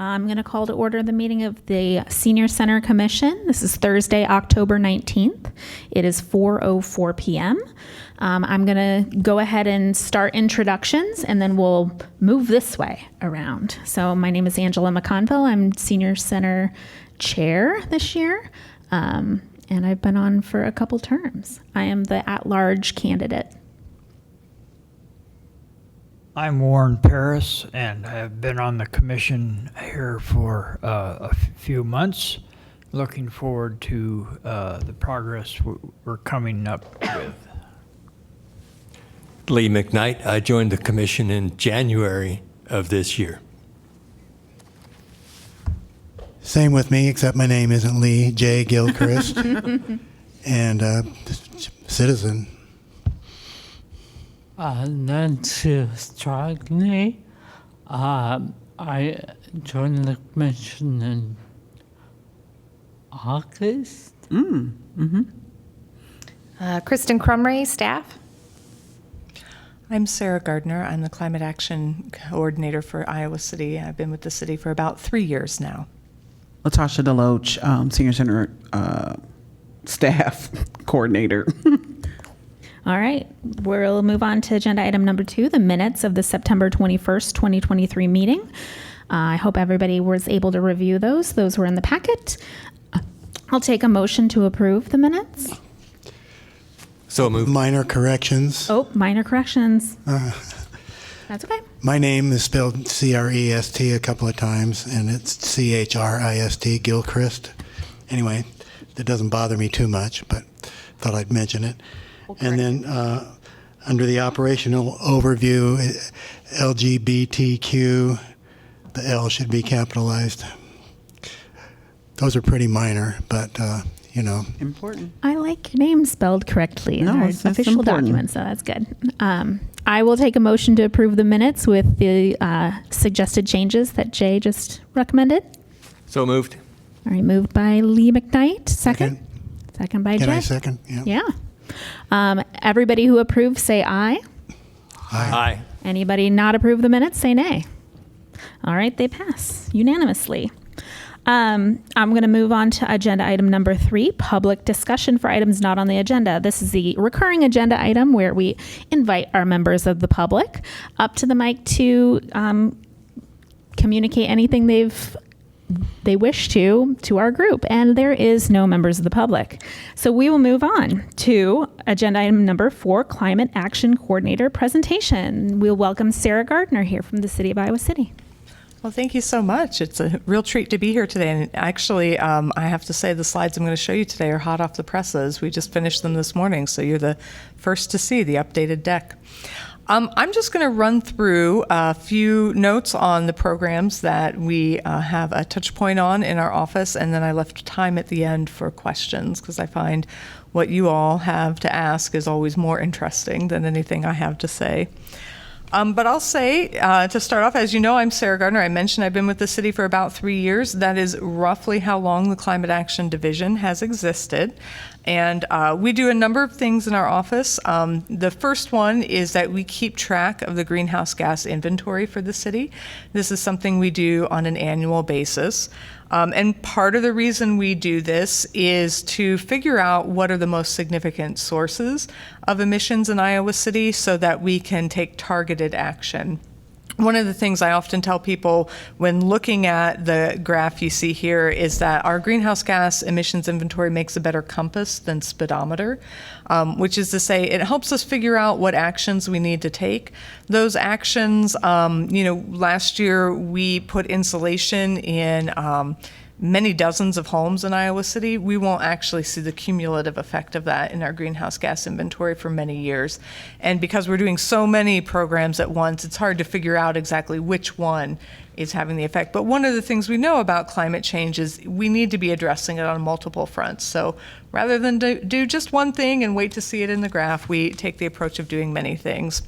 I'm going to call to order the meeting of the Senior Center Commission. This is Thursday, October 19th. It is 4:04 p.m. I'm going to go ahead and start introductions, and then we'll move this way around. So my name is Angela McConville. I'm Senior Center Chair this year, and I've been on for a couple terms. I am the at-large candidate. I'm Warren Paris, and I've been on the commission here for a few months. Looking forward to the progress we're coming up with. Lee McKnight. I joined the commission in January of this year. Same with me, except my name isn't Lee. Jay Gilchrist, and citizen. Nancy Stragny. I joined the commission in August. Kristen Crumray, staff. I'm Sarah Gardner. I'm the Climate Action Coordinator for Iowa City. I've been with the city for about 3 years now. Latasha Deloach, Senior Center Staff Coordinator. All right, we'll move on to agenda item number 2, the minutes of the September 21st, 2023 meeting. I hope everybody was able to review those. Those were in the packet. I'll take a motion to approve the minutes. So moved. Minor corrections. Oh, minor corrections. That's okay. My name is spelled C-R-E-S-T a couple of times, and it's C-H-R-I-S-T, Gilchrist. Anyway, that doesn't bother me too much, but thought I'd mention it. And then under the operational overview, LGBTQ, the L should be capitalized. Those are pretty minor, but, Important. I like your name spelled correctly in No, our that's official important. documents, so that's good. I will take a motion to approve the minutes with the suggested changes that Jay just recommended. So moved. All right, moved by Lee McKnight. Second by Can Jay. I second? Yeah. Everybody who approves, say aye. Aye. Anybody not approve the minutes, say nay. All right, they pass unanimously. I'm going to move on to agenda item number 3, public discussion for items not on the agenda. This is the recurring agenda item where we invite our members of the public up to the mic to communicate anything they wish to our group, and there is no members of the public. So we will move on to agenda item number 4, Climate Action Coordinator presentation. We'll welcome Sarah Gardner here from the City of Iowa City. Well, thank you so much. It's a real treat to be here today. And actually, I have to say the slides I'm going to show you today are hot off the presses. We just finished them this morning, so you're the first to see the updated deck. I'm just going to run through a few notes on the programs that we have a touch point on in our office, and then I left time at the end for questions because I find what you all have to ask is always more interesting than anything I have to say. But I'll say, to start off, as you know, I'm Sarah Gardner. I mentioned I've been with the city for about 3 years. That is roughly how long the Climate Action Division has existed. And we do a number of things in our office. The first one is that we keep track of the greenhouse gas inventory for the city. This is something we do on an annual basis. And part of the reason we do this is to figure out what are the most significant sources of emissions in Iowa City so that we can take targeted action. One of the things I often tell people when looking at the graph you see here is that our greenhouse gas emissions inventory makes a better compass than speedometer, which is to say it helps us figure out what actions we need to take. Those actions, last year we put insulation in many dozens of homes in Iowa City. We won't actually see the cumulative effect of that in our greenhouse gas inventory for many years. And because we're doing so many programs at once, it's hard to figure out exactly which one is having the effect. But one of the things we know about climate change is we need to be addressing it on multiple fronts. So rather than do just one thing and wait to see it in the graph, we take the approach of doing many things.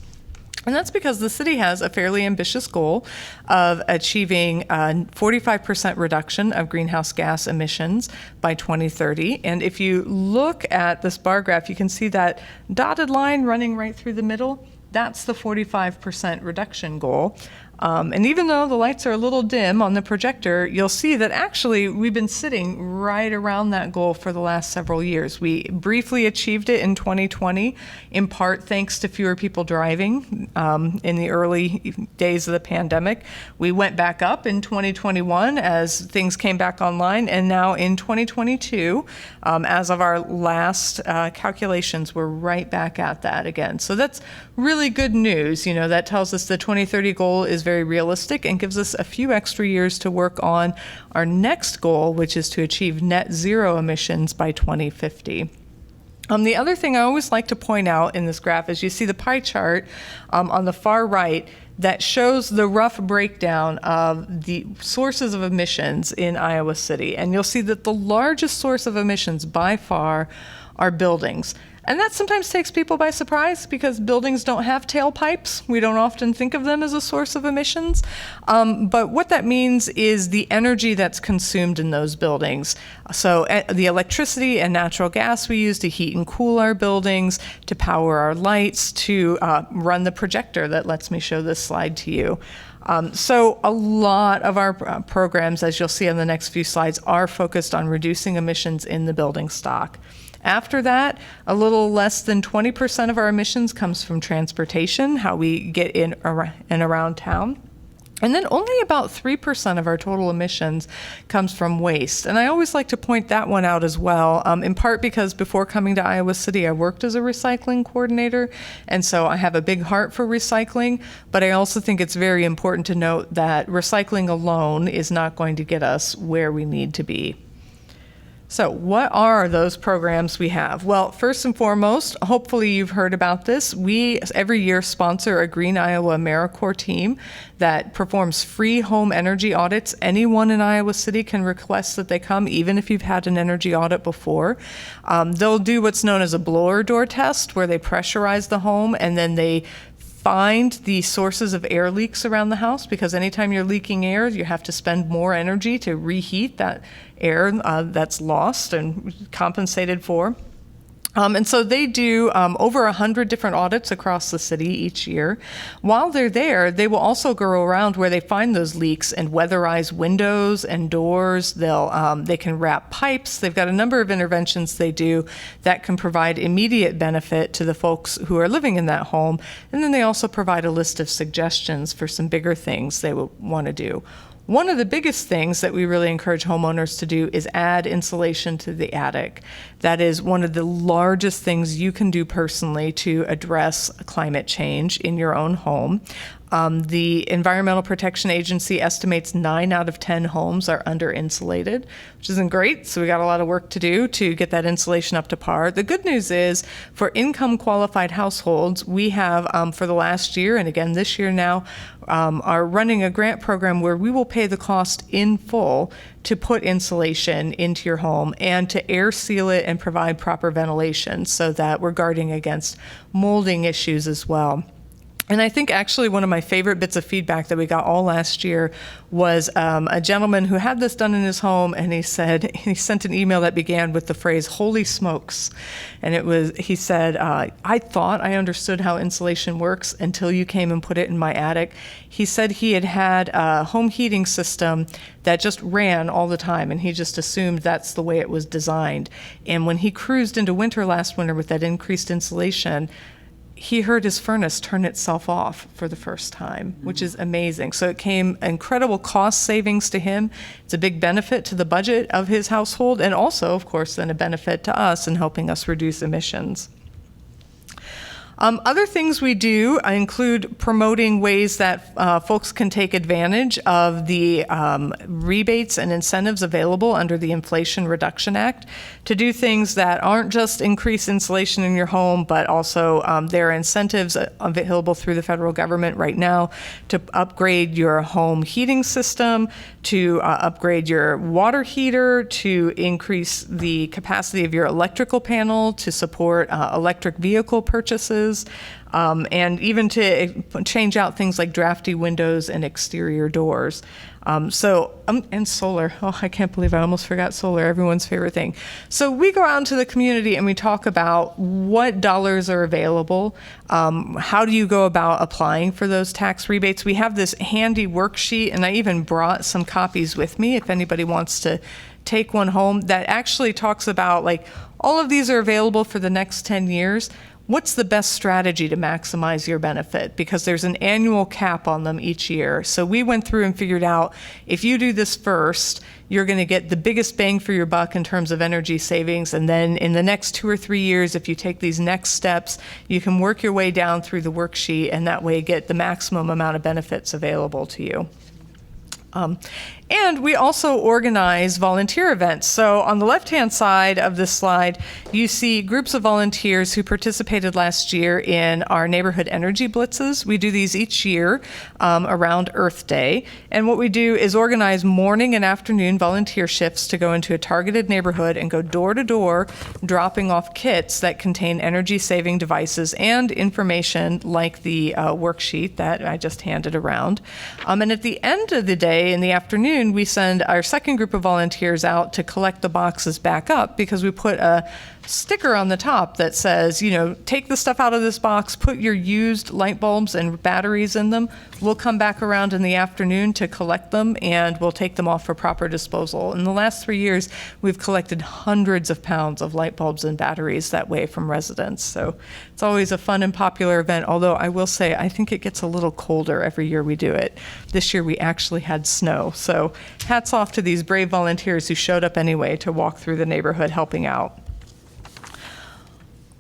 And that's because the city has a fairly ambitious goal of achieving a 45% reduction of greenhouse gas emissions by 2030. And if you look at this bar graph, you can see that dotted line running right through the middle. that's the 45% reduction goal. And even though the lights are a little dim on the projector, you'll see that actually we've been sitting right around that goal for the last several years. We briefly achieved it in 2020, in part thanks to fewer people driving in the early days of the pandemic. We went back up in 2021 as things came back online, and now in 2022, as of our last calculations, we're right back at that again. So that's really good news. You know, that tells us the 2030 goal is very realistic and gives us a few extra years to work on our next goal, which is to achieve net zero emissions by 2050. The other thing I always like to point out in this graph is you see the pie chart on the far right that shows the rough breakdown of the sources of emissions in Iowa City. And you'll see that the largest source of emissions by far are buildings. And that sometimes takes people by surprise because buildings don't have tailpipes. We don't often think of them as a source of emissions. But what that means is the energy that's consumed in those buildings. So the electricity and natural gas we use to heat and cool our buildings, to power our lights, to run the projector that lets me show this slide to you. So a lot of our programs, as you'll see on the next few slides, are focused on reducing emissions in the building stock. After that, a little less than 20% of our emissions comes from transportation, how we get in and around town. And then only about 3% of our total emissions comes from waste. And I always like to point that one out as well, in part because before coming to Iowa City, I worked as a recycling coordinator. And so I have a big heart for recycling. But I also think it's very important to note that recycling alone is not going to get us where we need to be. So what are those programs we have? Well, first and foremost, hopefully you've heard about this. We every year sponsor a Green Iowa AmeriCorps team that performs free home energy audits. Anyone in Iowa City can request that they come, even if you've had an energy audit before. They'll do what's known as a blower door test, where they pressurize the home and then they find the sources of air leaks around the house, because anytime you're leaking air, you have to spend more energy to reheat that air that's lost and compensated for. And so they do over 100 different audits across the city each year. While they're there, they will also go around where they find those leaks and weatherize windows and doors. They can wrap pipes. They've got a number of interventions they do that can provide immediate benefit to the folks who are living in that home. And then they also provide a list of suggestions for some bigger things they would want to do. One of the biggest things that we really encourage homeowners to do is add insulation to the attic. That is one of the largest things you can do personally to address climate change in your own home. The Environmental Protection Agency estimates 9 out of 10 homes are under insulated, which isn't great. So we got a lot of work to do to get that insulation up to par. The good news is for income qualified households, we have for the last year and again this year now, are running a grant program where we will pay the cost in full to put insulation into your home and to air seal it and provide proper ventilation so that we're guarding against molding issues as well. And I think actually one of my favorite bits of feedback that we got all last year was a gentleman who had this done in his home, and he sent an email that began with the phrase, "Holy smokes." And he said, I thought I understood how insulation works until you came and put it in my attic. He said he had a home heating system that just ran all the time, and he just assumed that's the way it was designed. And when he cruised into winter last winter with that increased insulation, he heard his furnace turn itself off for the first time, which is amazing. So it came incredible cost savings to him. It's a big benefit to the budget of his household, and also, of course, then a benefit to us in helping us reduce emissions. Other things we do include promoting ways that folks can take advantage of the rebates and incentives available under the Inflation Reduction Act to do things that aren't just increase insulation in your home, but also there are incentives available through the federal government right now to upgrade your home heating system, to upgrade your water heater, to increase the capacity of your electrical panel, to support electric vehicle purchases, and even to change out things like drafty windows and exterior doors. So and solar. Oh, I can't believe I almost forgot solar, everyone's favorite thing. So we go out into the community and we talk about what dollars are available. How do you go about applying for those tax rebates? We have this handy worksheet, and I even brought some copies with me if anybody wants to take one home, that actually talks about, like, all of these are available for the next 10 years. What's the best strategy to maximize your benefit? Because there's an annual cap on them each year. So we went through and figured out, if you do this first, you're going to get the biggest bang for your buck in terms of energy savings. And then in the next 2 or 3 years, if you take these next steps, you can work your way down through the worksheet and that way get the maximum amount of benefits available to you. And we also organize volunteer events. So on the left-hand side of this slide, you see groups of volunteers who participated last year in our neighborhood energy blitzes. We do these each year around Earth Day. And what we do is organize morning and afternoon volunteer shifts to go into a targeted neighborhood and go door to door, dropping off kits that contain energy-saving devices and information like the worksheet that I just handed around. And at the end of the day, in the afternoon, we send our second group of volunteers out to collect the boxes back up, because we put a sticker on the top that says, you know, take the stuff out of this box, put your used light bulbs and batteries in them. We'll come back around in the afternoon to collect them, and we'll take them off for proper disposal. In the last 3 years, we've collected hundreds of pounds of light bulbs and batteries that way from residents. So it's always a fun and popular event, although I will say I think it gets a little colder every year we do it. This year we actually had snow. So hats off to these brave volunteers who showed up anyway to walk through the neighborhood helping out.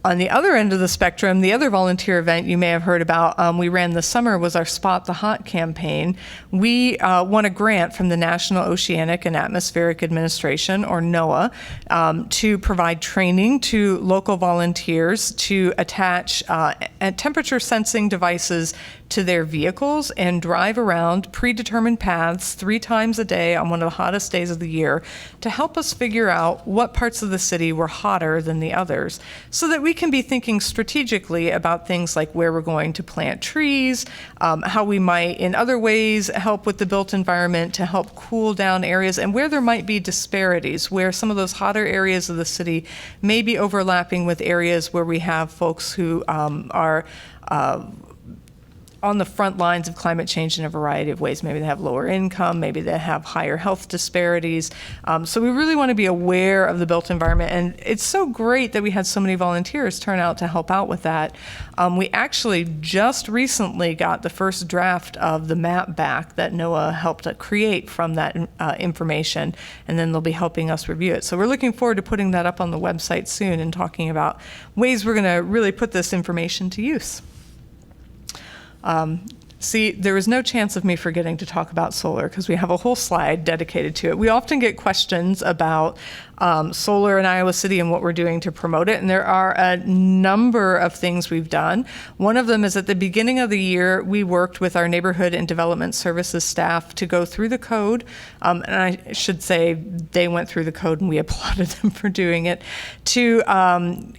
On the other end of the spectrum, the other volunteer event you may have heard about we ran this summer was our Spot the Hot campaign. We won a grant from the National Oceanic and Atmospheric Administration, or NOAA, to provide training to local volunteers to attach temperature sensing devices to their vehicles and drive around predetermined paths 3 times a day on one of the hottest days of the year to help us figure out what parts of the city were hotter than the others, so that we can be thinking strategically about things like where we're going to plant trees, how we might in other ways help with the built environment to help cool down areas, and where there might be disparities, where some of those hotter areas of the city may be overlapping with areas where we have folks who are on the front lines of climate change in a variety of ways. Maybe they have lower income, maybe they have higher health disparities. So we really want to be aware of the built environment. And it's so great that we had so many volunteers turn out to help out with that. We actually just recently got the first draft of the map back that NOAA helped create from that information, and then they'll be helping us review it. So we're looking forward to putting that up on the website soon and talking about ways we're going to really put this information to use. See, there was no chance of me forgetting to talk about solar, because we have a whole slide dedicated to it. We often get questions about solar in Iowa City and what we're doing to promote it, and there are a number of things we've done. One of them is at the beginning of the year, we worked with our neighborhood and development services staff to go through the code, and I should say they went through the code and we applauded them for doing it, to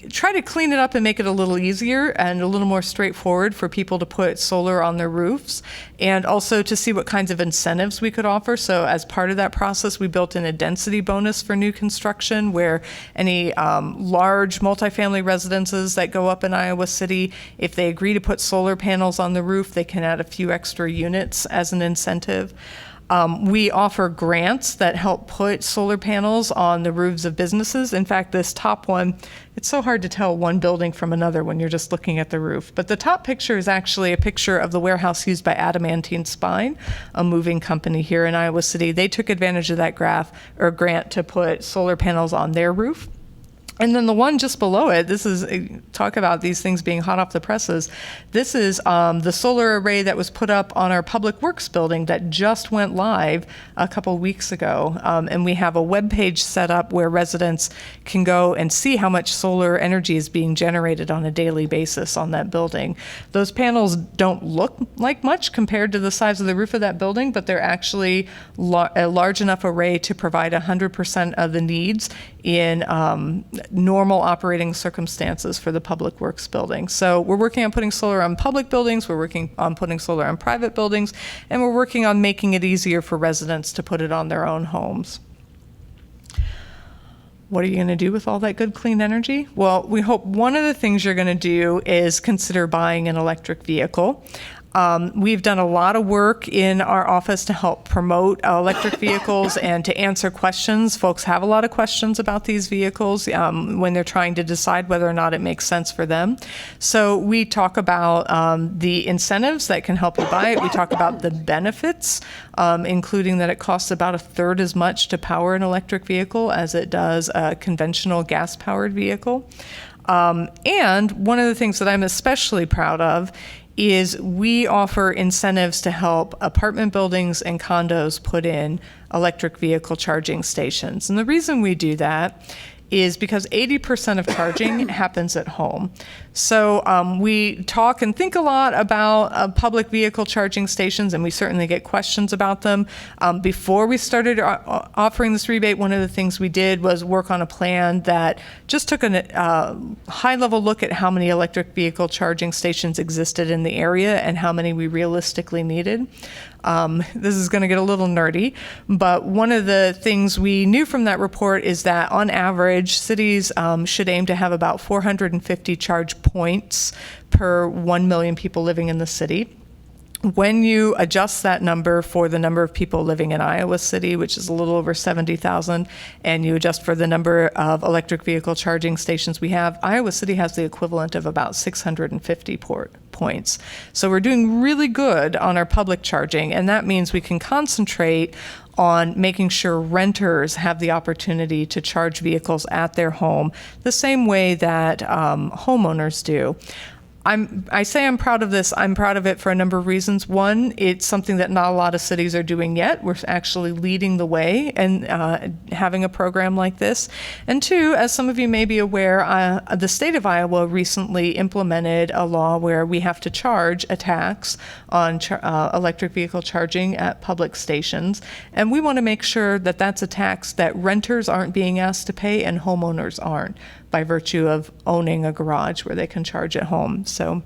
try to clean it up and make it a little easier and a little more straightforward for people to put solar on their roofs, and also to see what kinds of incentives we could offer. So as part of that process, we built in a density bonus for new construction, where any large multifamily residences that go up in Iowa City, if they agree to put solar panels on the roof, they can add a few extra units as an incentive. We offer grants that help put solar panels on the roofs of businesses. In fact, this top one, it's so hard to tell one building from another when you're just looking at the roof. But the top picture is actually a picture of the warehouse used by Adamantine Spine, a moving company here in Iowa City. They took advantage of that grant to put solar panels on their roof. And then the one just below it, this is, talk about these things being hot off the presses. This is the solar array that was put up on our Public Works building that just went live a couple weeks ago. And we have a web page set up where residents can go and see how much solar energy is being generated on a daily basis on that building. Those panels don't look like much compared to the size of the roof of that building, but they're actually a large enough array to provide 100% of the needs in normal operating circumstances for the public works building. So we're working on putting solar on public buildings, we're working on putting solar on private buildings, and we're working on making it easier for residents to put it on their own homes. What are you going to do with all that good, clean energy? Well, we hope one of the things you're going to do is consider buying an electric vehicle. We've done a lot of work in our office to help promote electric vehicles and to answer questions. Folks have a lot of questions about these vehicles when they're trying to decide whether or not it makes sense for them. So we talk about the incentives that can help you buy it. We talk about the benefits, including that it costs about a third as much to power an electric vehicle as it does a conventional gas-powered vehicle. And one of the things that I'm especially proud of is we offer incentives to help apartment buildings and condos put in electric vehicle charging stations. And the reason we do that is because 80% of charging happens at home. So we talk and think a lot about public vehicle charging stations, and we certainly get questions about them. Before we started offering this rebate, one of the things we did was work on a plan that just took a high-level look at how many electric vehicle charging stations existed in the area and how many we realistically needed. This is going to get a little nerdy, but one of the things we knew from that report is that on average, cities should aim to have about 450 charge points per 1 million people living in the city. When you adjust that number for the number of people living in Iowa City, which is a little over 70,000, and you adjust for the number of electric vehicle charging stations we have, Iowa City has the equivalent of about 650 points. So we're doing really good on our public charging, and that means we can concentrate on making sure renters have the opportunity to charge vehicles at their home the same way that homeowners do. I say I'm proud of this. I'm proud of it for a number of reasons. One, it's something that not a lot of cities are doing yet. We're actually leading the way and having a program like this. And two, as some of you may be aware, the state of Iowa recently implemented a law where we have to charge a tax on electric vehicle charging at public stations. And we want to make sure that that's a tax that renters aren't being asked to pay and homeowners aren't, by virtue of owning a garage where they can charge at home. So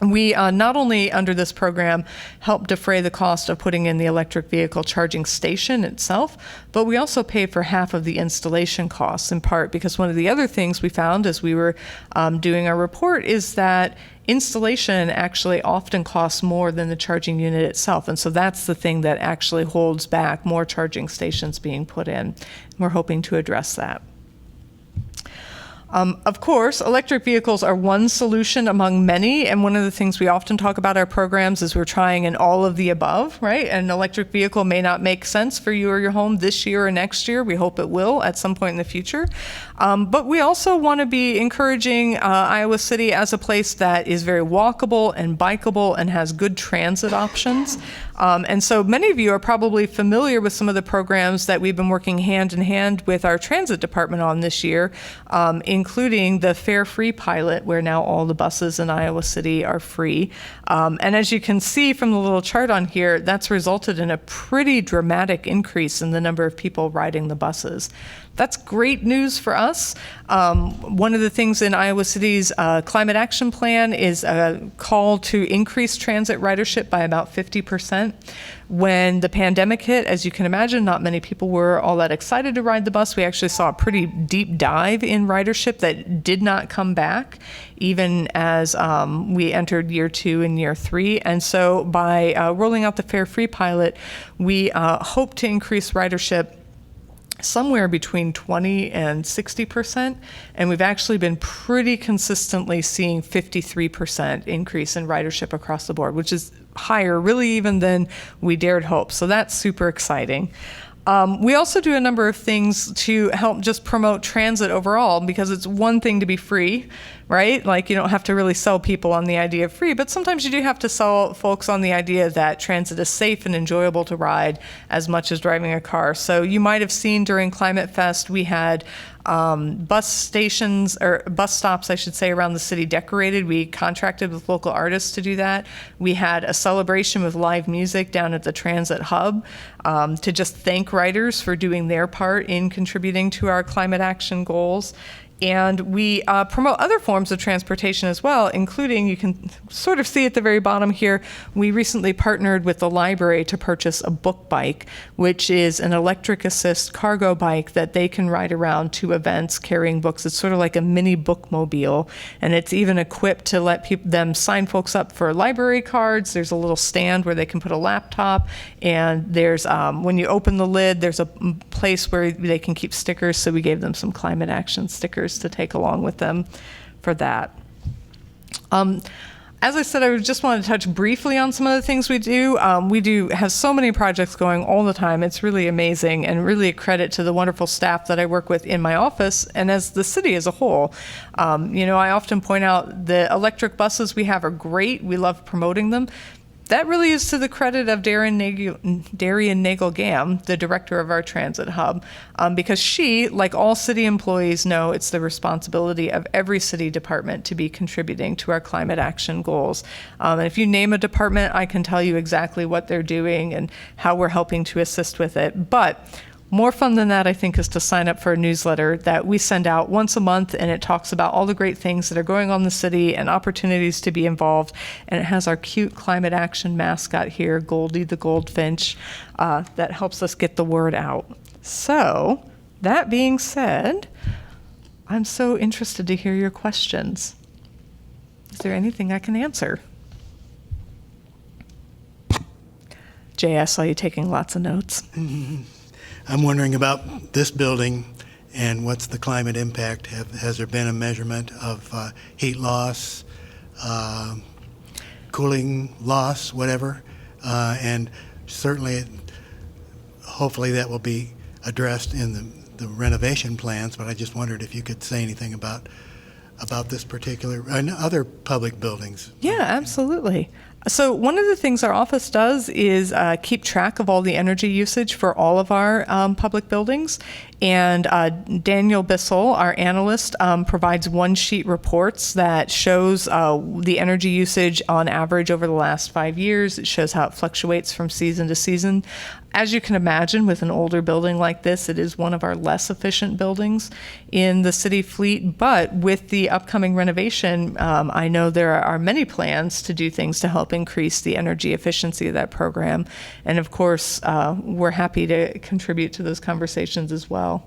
we not only under this program help defray the cost of putting in the electric vehicle charging station itself, but we also pay for half of the installation costs, in part because one of the other things we found as we were doing our report is that installation actually often costs more than the charging unit itself. And so that's the thing that actually holds back more charging stations being put in. We're hoping to address that. Of course, electric vehicles are one solution among many, and one of the things we often talk about our programs is we're trying an all of the above, right? An electric vehicle may not make sense for you or your home this year or next year. We hope it will at some point in the future. But we also want to be encouraging Iowa City as a place that is very walkable and bikeable and has good transit options. And so many of you are probably familiar with some of the programs that we've been working hand in hand with our transit department on this year, including the Fare Free pilot, where now all the buses in Iowa City are free. And as you can see from the little chart on here, that's resulted in a pretty dramatic increase in the number of people riding the buses. That's great news for us. One of the things in Iowa City's climate action plan is a call to increase transit ridership by about 50%. When the pandemic hit, as you can imagine, not many people were all that excited to ride the bus. We actually saw a pretty deep dive in ridership that did not come back, even as we entered year 2 and year 3. And so by rolling out the Fare Free pilot, we hope to increase ridership somewhere between 20 and 60%, and we've actually been pretty consistently seeing 53% increase in ridership across the board, which is higher really even than we dared hope. So that's super exciting. We also do a number of things to help just promote transit overall, because it's one thing to be free, right? Like, you don't have to really sell people on the idea of free, but sometimes you do have to sell folks on the idea that transit is safe and enjoyable to ride as much as driving a car. So you might have seen during Climate Fest, we had bus stations, or bus stops, I should say, around the city decorated. We contracted with local artists to do that. We had a celebration with live music down at the Transit Hub to just thank riders for doing their part in contributing to our climate action goals. And we promote other forms of transportation as well, including, you can sort of see at the very bottom here, we recently partnered with the library to purchase a book bike, which is an electric assist cargo bike that they can ride around to events carrying books. It's sort of like a mini bookmobile, and it's even equipped to let them sign folks up for library cards. There's a little stand where they can put a laptop, and there's when you open the lid, there's a place where they can keep stickers. So we gave them some climate action stickers to take along with them for that. As I said, I just wanted to touch briefly on some of the things we do. We do have so many projects going all the time. It's really amazing, and really a credit to the wonderful staff that I work with in my office and as the city as a whole. I often point out the electric buses we have are great. We love promoting them. That really is to the credit of Darian Nagel-Gam, the director of our transit hub, because she, like all city employees, know it's the responsibility of every city department to be contributing to our climate action goals. And if you name a department, I can tell you exactly what they're doing and how we're helping to assist with it. But more fun than that, I think, is to sign up for a newsletter that we send out once a month, and it talks about all the great things that are going on in the city and opportunities to be involved. And it has our cute climate action mascot here, Goldie the Goldfinch, that helps us get the word out. So, that being said, I'm so interested to hear your questions. Is there anything I can answer? Jay, I saw you taking lots of notes. I'm wondering about this building and what's the climate impact. Has there been a measurement of heat loss, cooling loss, whatever? And certainly, hopefully that will be addressed in the renovation plans, but I just wondered if you could say anything about this particular, and other public buildings. Yeah, absolutely. So one of the things our office does is keep track of all the energy usage for all of our public buildings. And Daniel Bissell, our analyst, provides one-sheet reports that shows the energy usage on average over the last 5 years. It shows how it fluctuates from season to season. As you can imagine, with an older building like this, it is one of our less efficient buildings in the city fleet. But with the upcoming renovation, I know there are many plans to do things to help increase the energy efficiency of that program. And of course, we're happy to contribute to those conversations as well.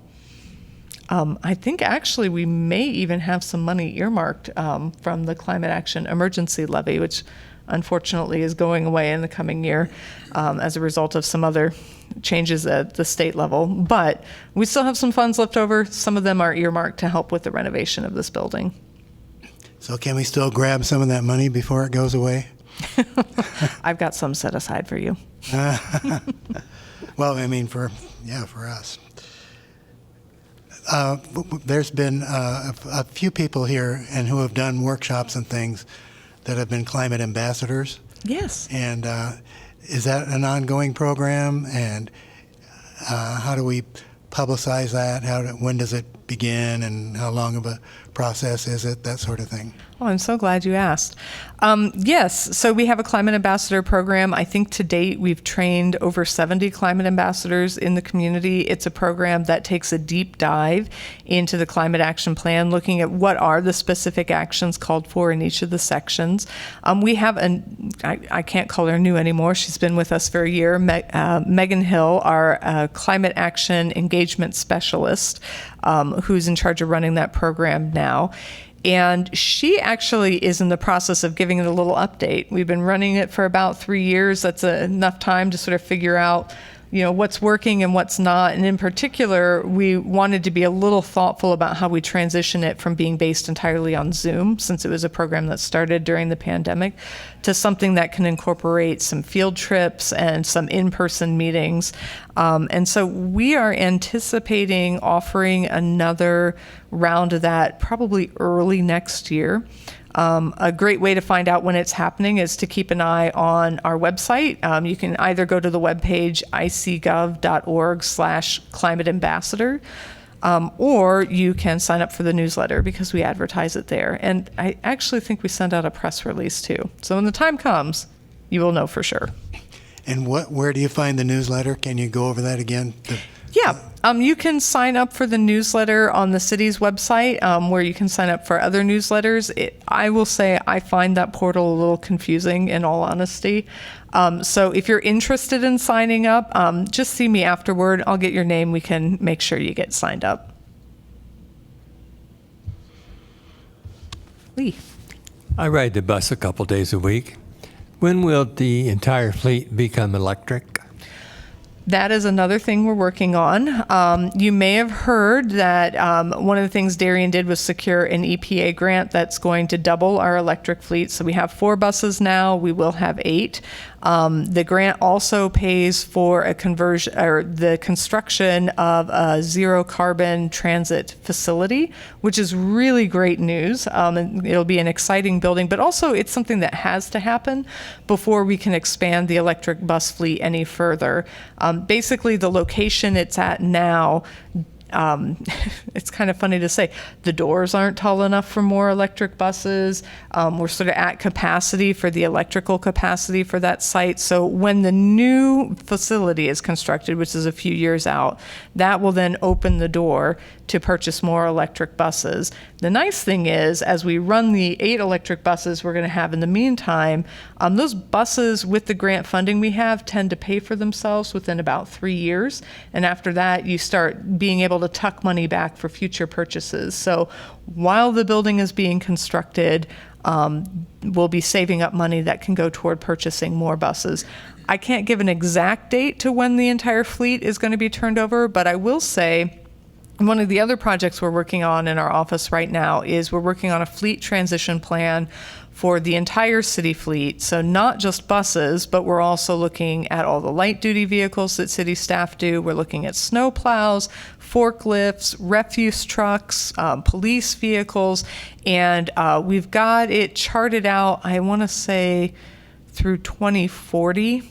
I think actually we may even have some money earmarked from the Climate Action Emergency Levy, which unfortunately is going away in the coming year as a result of some other changes at the state level. But we still have some funds left over. Some of them are earmarked to help with the renovation of this building. So can we still grab some of that money before it goes away? I've got some set aside for you. Well, I mean, for us. There's been a few people here and who have done workshops and things that have been climate ambassadors. Yes. And is that an ongoing program? And how do we publicize that? When does it begin? And how long of a process is it? That sort of thing. Oh, I'm so glad you asked. Yes, so we have a climate ambassador program. I think to date we've trained over 70 climate ambassadors in the community. It's a program that takes a deep dive into the climate action plan, looking at what are the specific actions called for in each of the sections. We have I can't call her new anymore. She's been with us for a year. Megan Hill, our climate action engagement specialist, who's in charge of running that program now. And she actually is in the process of giving it a little update. We've been running it for about 3 years. That's enough time to sort of figure out, what's working and what's not. And in particular, we wanted to be a little thoughtful about how we transition it from being based entirely on Zoom, since it was a program that started during the pandemic, to something that can incorporate some field trips and some in-person meetings. And so we are anticipating offering another round of that probably early next year. A great way to find out when it's happening is to keep an eye on our website. You can either go to the webpage icgov.org/climate-ambassador, or you can sign up for the newsletter because we advertise it there. And I actually think we send out a press release too. So when the time comes, you will know for sure. And where do you find the newsletter? Can you go over that again? Yeah. You can sign up for the newsletter on the city's website, where you can sign up for other newsletters. I will say I find that portal a little confusing, in all honesty. So if you're interested in signing up, just see me afterward. I'll get your name. We can make sure you get signed up. Lee. I ride the bus a couple days a week. When will the entire fleet become electric? That is another thing we're working on. You may have heard that one of the things Darien did was secure an EPA grant that's going to double our electric fleet. So we have 4 buses now. We will have 8. The grant also pays for a conversion or the construction of a zero carbon transit facility, which is really great news. And it'll be an exciting building, but also it's something that has to happen before we can expand the electric bus fleet any further. Basically, the location it's at now, it's kind of funny to say, the doors aren't tall enough for more electric buses. We're sort of at capacity for the electrical capacity for that site. So when the new facility is constructed, which is a few years out, that will then open the door to purchase more electric buses. The nice thing is, as we run the 8 electric buses we're going to have in the meantime, those buses with the grant funding we have tend to pay for themselves within about 3 years. And after that, you start being able to tuck money back for future purchases. So while the building is being constructed, we'll be saving up money that can go toward purchasing more buses. I can't give an exact date to when the entire fleet is going to be turned over, but I will say one of the other projects we're working on in our office right now is we're working on a fleet transition plan for the entire city fleet. So not just buses, but we're also looking at all the light duty vehicles that city staff do. We're looking at snow plows, forklifts, refuse trucks, police vehicles, and we've got it charted out, I want to say, through 2040.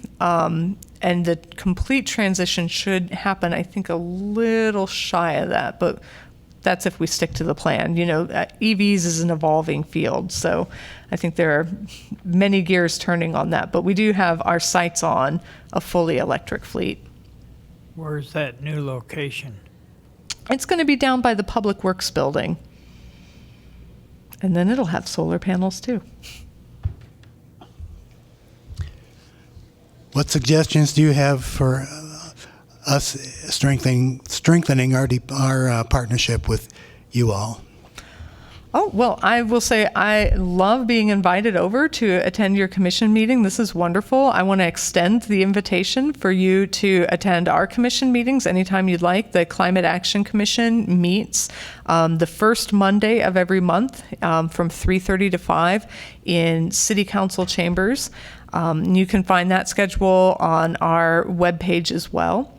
And the complete transition should happen, I think, a little shy of that, but that's if we stick to the plan. You know, EVs is an evolving field, so I think there are many gears turning on that, but we do have our sights on a fully electric fleet. Where's that new location? It's going to be down by the Public Works building, and then it'll have solar panels too. What suggestions do you have for us strengthening our partnership with you all? Oh, well, I will say I love being invited over to attend your commission meeting. This is wonderful. I want to extend the invitation for you to attend our commission meetings anytime you'd like. The Climate Action Commission meets the first Monday of every month from 3:30 to 5 in City Council chambers. You can find that schedule on our webpage as well.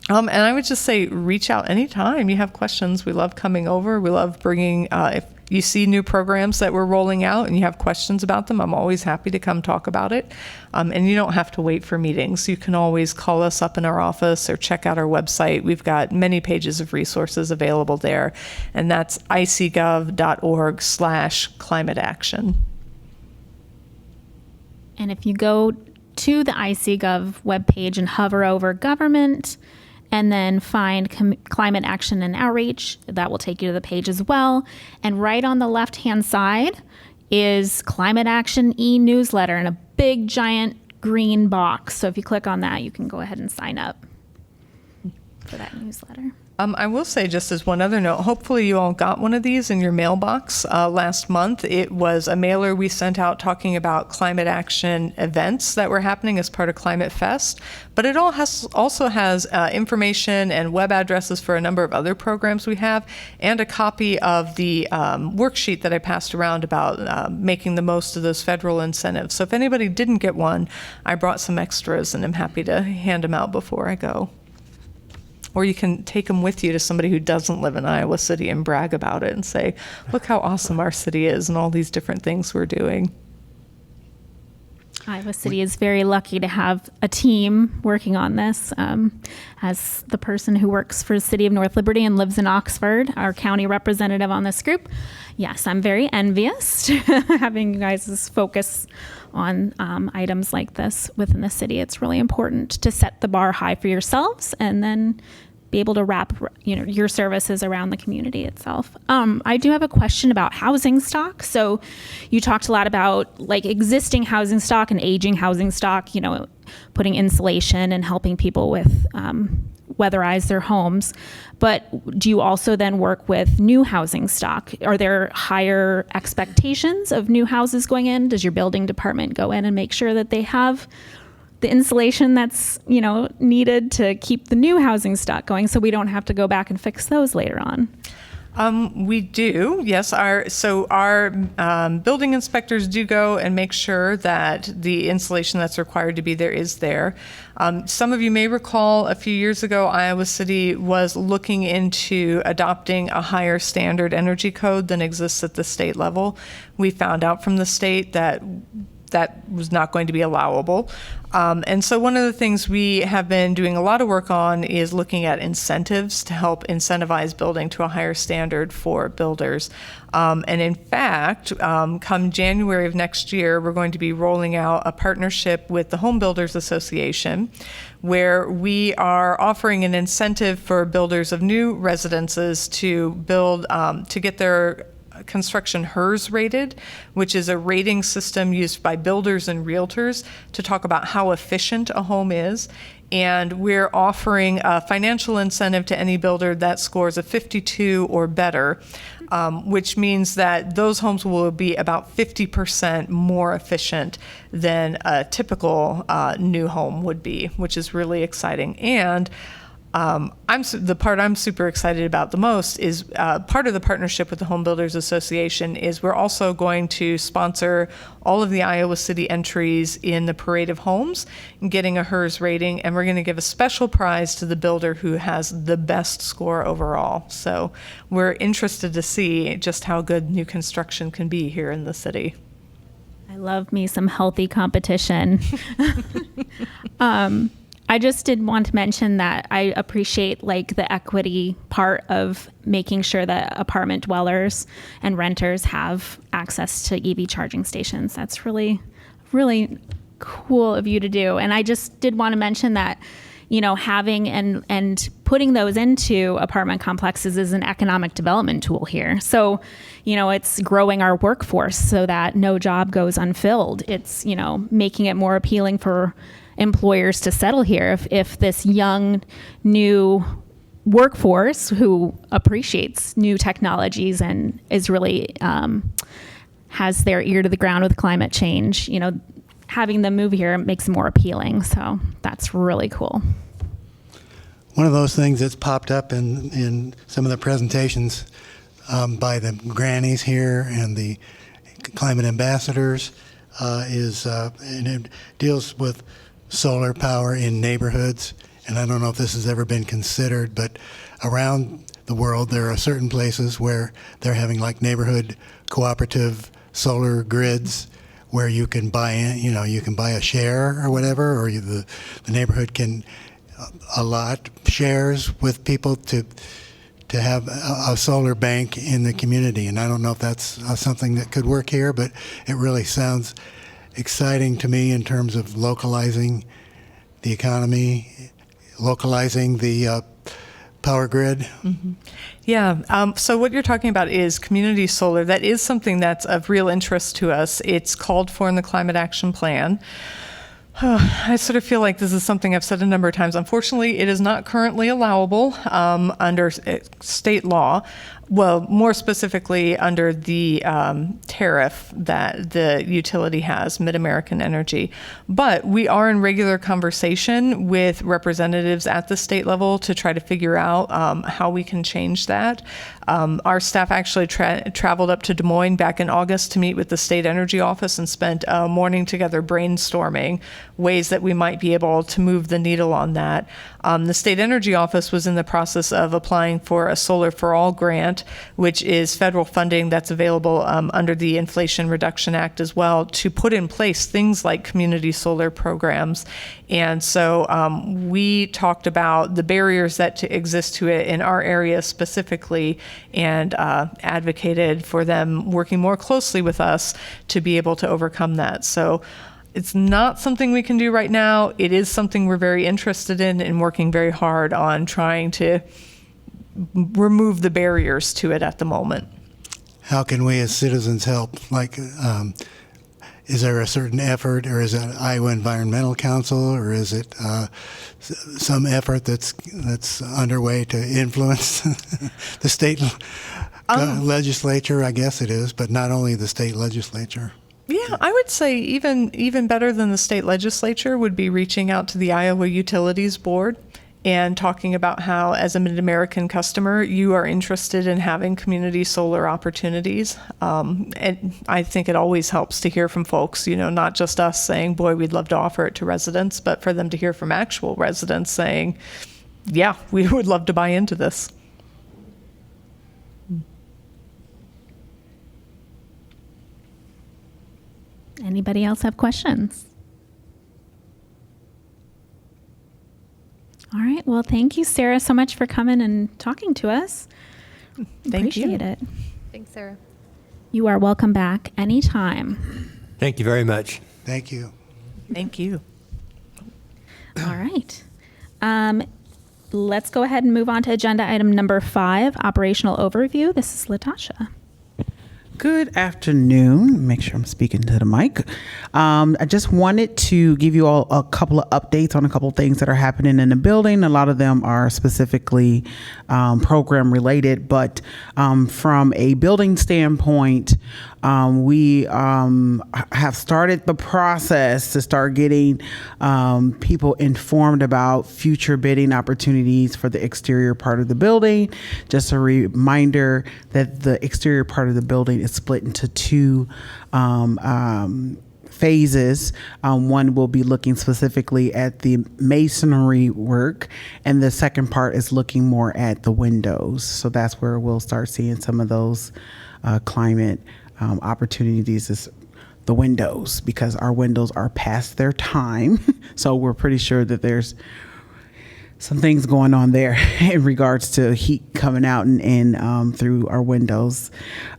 And I would just say reach out anytime you have questions. We love coming over. We love bringing, if you see new programs that we're rolling out and you have questions about them, I'm always happy to come talk about it. And you don't have to wait for meetings. You can always call us up in our office or check out our website. We've got many pages of resources available there. And that's icgov.org/climate-action. And if you go to the ICGov webpage and hover over government and then find climate action and outreach, that will take you to the page as well. And right on the left-hand side is Climate Action e-newsletter in a big giant green box. So if you click on that, you can go ahead and sign up for that newsletter. I will say, just as one other note, hopefully you all got one of these in your mailbox last month. It was a mailer we sent out talking about climate action events that were happening as part of Climate Fest. But it also has information and web addresses for a number of other programs we have, and a copy of the worksheet that I passed around about making the most of those federal incentives. So if anybody didn't get one, I brought some extras and I'm happy to hand them out before I go. Or you can take them with you to somebody who doesn't live in Iowa City and brag about it and say, look how awesome our city is and all these different things we're doing. Iowa City is very lucky to have a team working on this. As the person who works for the city of North Liberty and lives in Oxford, our county representative on this group, yes, I'm very envious having you guys focus on items like this within the city. It's really important to set the bar high for yourselves and then be able to wrap your services around the community itself. I do have a question about housing stock. So you talked a lot about like existing housing stock and aging housing stock, putting insulation and helping people with weatherize their homes. But do you also then work with new housing stock? Are there higher expectations of new houses going in? Does your building department go in and make sure that they have the insulation that's needed to keep the new housing stock going, so we don't have to go back and fix those later on? We do, yes. Our building inspectors do go and make sure that the insulation that's required to be there is there. Some of you may recall a few years ago, Iowa City was looking into adopting a higher standard energy code than exists at the state level. We found out from the state that was not going to be allowable. And so one of the things we have been doing a lot of work on is looking at incentives to help incentivize building to a higher standard for builders. And in fact, come January of next year, we're going to be rolling out a partnership with the Home Builders Association, where we are offering an incentive for builders of new residences to build, to get their construction HERS rated, which is a rating system used by builders and realtors to talk about how efficient a home is. And we're offering a financial incentive to any builder that scores a 52 or better, which means that those homes will be about 50% more efficient than a typical new home would be, which is really exciting. And the part I'm super excited about the most is part of the partnership with the Home Builders Association is we're also going to sponsor all of the Iowa City entries in the Parade of Homes, getting a HERS rating, and we're going to give a special prize to the builder who has the best score overall. So we're interested to see just how good new construction can be here in the city. I love me some healthy competition. I just did want to mention that I appreciate like the equity part of making sure that apartment dwellers and renters have access to EV charging stations. That's really, really cool of you to do. And I just did want to mention that, having and putting those into apartment complexes is an economic development tool here. So, it's growing our workforce so that no job goes unfilled. It's, making it more appealing for employers to settle here if this young new workforce who appreciates new technologies and is really has their ear to the ground with climate change, having them move here makes it more appealing. So that's really cool. One of those things that's popped up in some of the presentations by the grannies here and the climate ambassadors and it deals with solar power in neighborhoods. And I don't know if this has ever been considered, but around the world there are certain places where they're having like neighborhood cooperative solar grids where you can buy you can buy a share or whatever, or the neighborhood can allot shares with people to have a solar bank in the community. And I don't know if that's something that could work here, but it really sounds exciting to me in terms of localizing the economy, localizing the power grid. Mm-hmm. Yeah. So what you're talking about is community solar. That is something that's of real interest to us. It's called for in the Climate Action Plan. I sort of feel like this is something I've said a number of times. Unfortunately, it is not currently allowable under state law. Well, more specifically under the tariff that the utility has, Mid-American Energy. But we are in regular conversation with representatives at the state level to try to figure out how we can change that. Our staff actually traveled up to Des Moines back in August to meet with the state energy office and spent a morning together brainstorming ways that we might be able to move the needle on that. The state energy office was in the process of applying for a Solar for All grant, which is federal funding that's available under the Inflation Reduction Act as well, to put in place things like community solar programs. And so we talked about the barriers that exist to it in our area specifically, and advocated for them working more closely with us to be able to overcome that. So It's not something we can do right now. It is something we're very interested in and working very hard on trying to remove the barriers to it at the moment. How can we as citizens help? Like, is there a certain effort, or is it Iowa Environmental Council, or is it some effort that's underway to influence the state legislature? I guess it is, but not only the state legislature. Yeah, I would say even better than the state legislature would be reaching out to the Iowa Utilities Board and talking about how, as a Mid-American customer, you are interested in having community solar opportunities. And I think it always helps to hear from folks, not just us saying, boy, we'd love to offer it to residents, but for them to hear from actual residents saying, yeah, we would love to buy into this. Anybody else have questions? All right. Well, thank you, Sarah, so much for coming and talking to us. Thank you. Appreciate it. Thanks, Sarah. You are welcome back anytime. Thank you very much. Thank you. Thank you. All right. Let's go ahead and move on to agenda item number 5, operational overview. This is Latasha. Good afternoon. Make sure I'm speaking to the mic. I just wanted to give you all a couple of updates on a couple of things that are happening in the building. A lot of them are specifically program related, but from a building standpoint, we have started the process to start getting people informed about future bidding opportunities for the exterior part of the building. Just a reminder that the exterior part of the building is split into 2 phases. One will be looking specifically at the masonry work, and the second part is looking more at the windows. So that's where we'll start seeing some of those climate opportunities is the windows, because our windows are past their time. So we're pretty sure that there's some things going on there in regards to heat coming out and through our windows.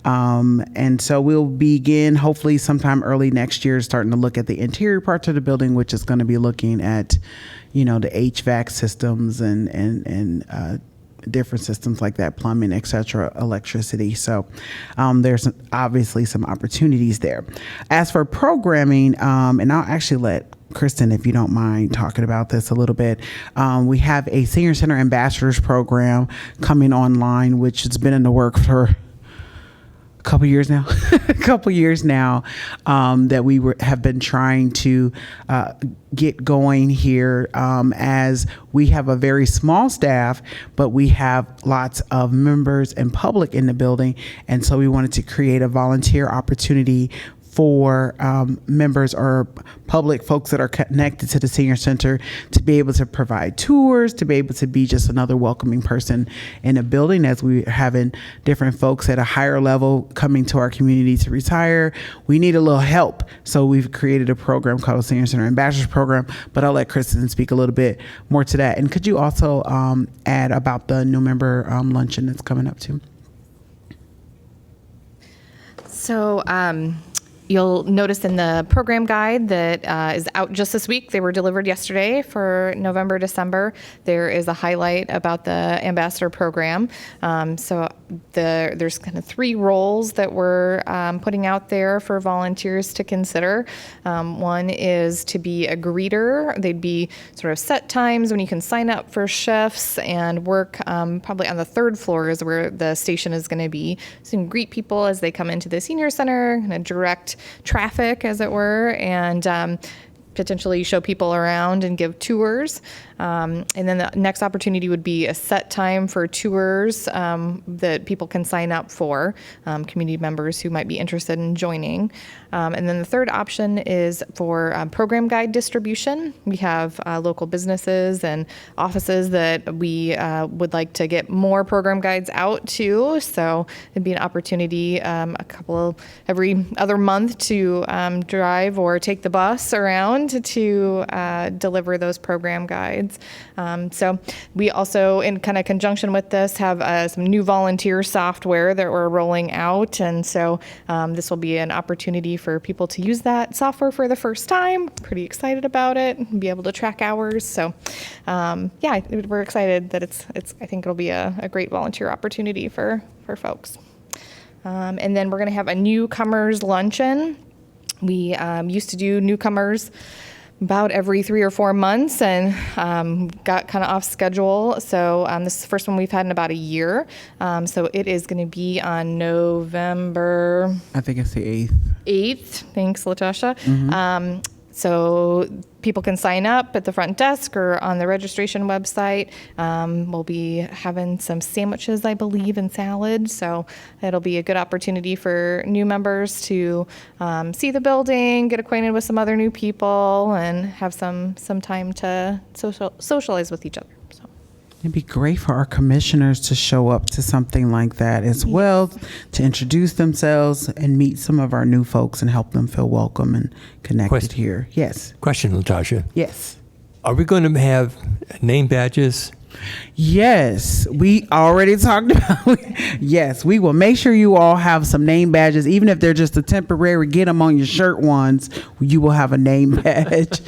And so we'll begin hopefully sometime early next year starting to look at the interior parts of the building, which is going to be looking at, the HVAC systems and different systems like that, plumbing, et cetera, electricity. So there's obviously some opportunities there. As for programming, and I'll actually let Kristen, if you don't mind talking about this a little bit. We have a Senior Center Ambassadors program coming online, which has been in the work for a couple years now, that we have been trying to get going here, as we have a very small staff, but we have lots of members and public in the building. And so we wanted to create a volunteer opportunity for members or public folks that are connected to the Senior Center to be able to provide tours, to be able to be just another welcoming person in a building, as we're having different folks at a higher level coming to our community to retire. We need a little help. So we've created a program called Senior Center Ambassadors Program, but I'll let Kristen speak a little bit more to that. And could you also add about the new member luncheon that's coming up too? So, you'll notice in the program guide that is out just this week, they were delivered yesterday for November, December. There is a highlight about the ambassador program. There's kind of 3 roles that we're putting out there for volunteers to consider. One is to be a greeter. They'd be sort of set times when you can sign up for shifts and work probably on the 3rd floor is where the station is going to be. So you can greet people as they come into the senior center, kind of direct traffic, as it were, and potentially show people around and give tours. And then the next opportunity would be a set time for tours that people can sign up for, community members who might be interested in joining. And then the third option is for program guide distribution. We have local businesses and offices that we would like to get more program guides out to. So it'd be an opportunity every other month to drive or take the bus around to deliver those program guides. guides. So we also, in kind of conjunction with this, have some new volunteer software that we're rolling out. And so this will be an opportunity for people to use that software for the first time. Pretty excited about it, and be able to track hours. So yeah, we're excited that I think it'll be a great volunteer opportunity for folks. And then we're going to have a newcomers luncheon. We used to do newcomers about every 3 or 4 months, and got kind of off schedule. So this is the first one we've had in about a year. So it is going to be on November I think it's the 8th. 8th. Thanks, Latasha. So people can sign up at the front desk or on the registration website. We'll be having some sandwiches, I believe, and salad. So it'll be a good opportunity for new members to see the building, get acquainted with some other new people, and have some time to socialize with each other. So. It'd be great for our commissioners to show up to something like that as well, to introduce themselves and meet some of our new folks and help them feel welcome and connected Question. here. Yes. Question, Latasha. Yes. Are we going to have name badges? Yes, we already talked about. Yes, we will make sure you all have some name badges, even if they're just a temporary get them on your shirt ones. You will have a name badge,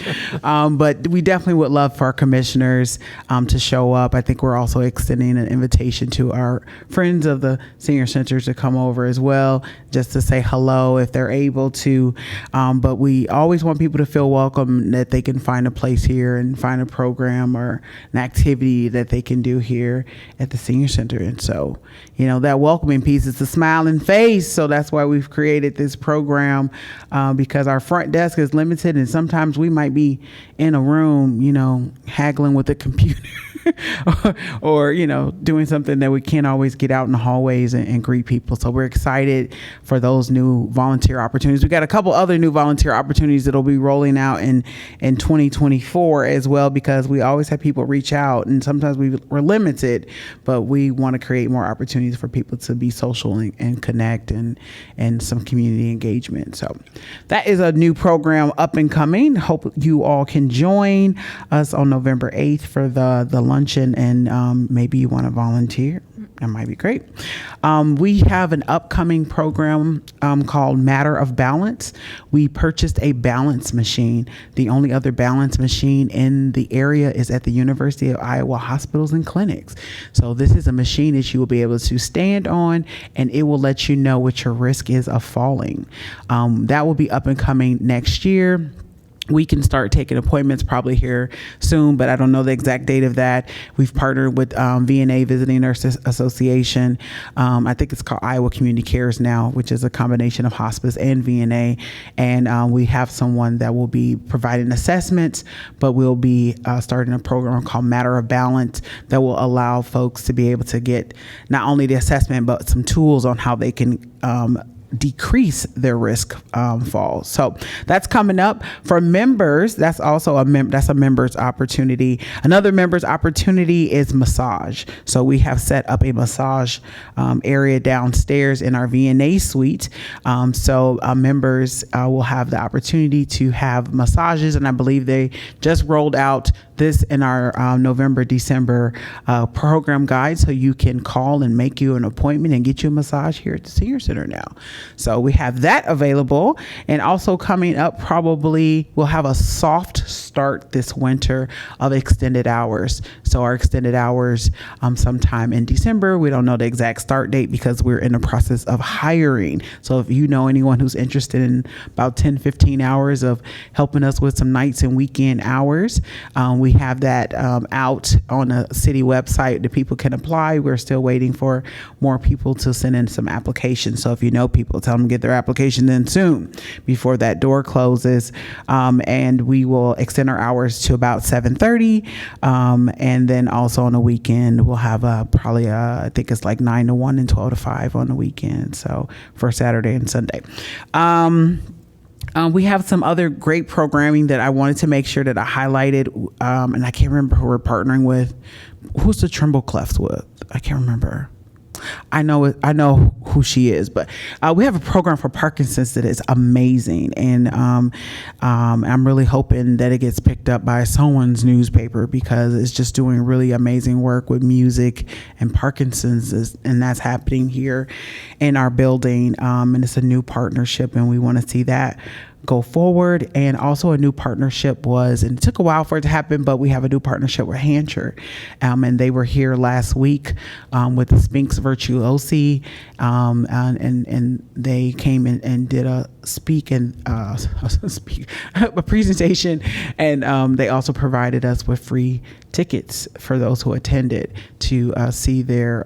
but we definitely would love for our commissioners to show up. I think we're also extending an invitation to our friends of the senior centers to come over as well, just to say hello if they're able to. But we always want people to feel welcome, that they can find a place here and find a program or an activity that they can do here at the senior center. And so, that welcoming piece is a smiling face. So that's why we've created this program, because our front desk is limited, and sometimes we might be in a room, haggling with a computer or doing something that we can't always get out in the hallways and greet people. So we're excited for those new volunteer opportunities. We got a couple other new volunteer opportunities that'll be rolling out in 2024 as well, because we always have people reach out, and sometimes we're limited, but we want to create more opportunities for people to be social and connect and some community engagement. So that is a new program up and coming. Hope you all can join us on November 8th for the luncheon, and maybe you want to volunteer. That might be great. We have an upcoming program called Matter of Balance. We purchased a balance machine. The only other balance machine in the area is at the University of Iowa Hospitals and Clinics. So this is a machine that you will be able to stand on, and it will let you know what your risk is of falling. That will be up and coming next year. We can start taking appointments probably here soon, but I don't know the exact date of that. We've partnered with VNA, Visiting Nurses Association. I think it's called Iowa Community Cares now, which is a combination of hospice and VNA. And we have someone that will be providing assessments, but we'll be starting a program called Matter of Balance that will allow folks to be able to get not only the assessment, but some tools on how they can decrease their risk falls. So that's coming up for members. That's also that's a members opportunity. Another members opportunity is massage. So we have set up a massage area downstairs in our VNA suite. So members will have the opportunity to have massages, and I believe they just rolled out this in our November, December program guide, so you can call and make you an appointment and get you a massage here at the Senior Center now. So we have that available, and also coming up, probably we'll have a soft start this winter of extended hours. So our extended hours sometime in December. We don't know the exact start date because we're in the process of hiring. So if you know anyone who's interested in about 10, 15 hours of helping us with some nights and weekend hours, we have that out on the city website that people can apply. We're still waiting for more people to send in some applications. So if you know people, tell them to get their application in soon before that door closes. And we will extend our hours to about 7:30. And then also on the weekend, we'll have probably, I think it's like 9 to 1 and 12 to 5 on the weekend. So for Saturday and Sunday. We have some other great programming that I wanted to make sure that I highlighted, and I can't remember who we're partnering with. Who's the Trimble Clefs with? I can't remember. I know who she is, but we have a program for Parkinson's that is amazing, and I'm really hoping that it gets picked up by someone's newspaper because it's just doing really amazing work with music and Parkinson's, and that's happening here in our building, and it's a new partnership, and we want to see that go forward. And also a new partnership and it took a while for it to happen, but we have a new partnership with Hancher, and they were here last week with the Sphinx Virtuosi, and they came in and did a a presentation, and they also provided us with free tickets for those who attended to see their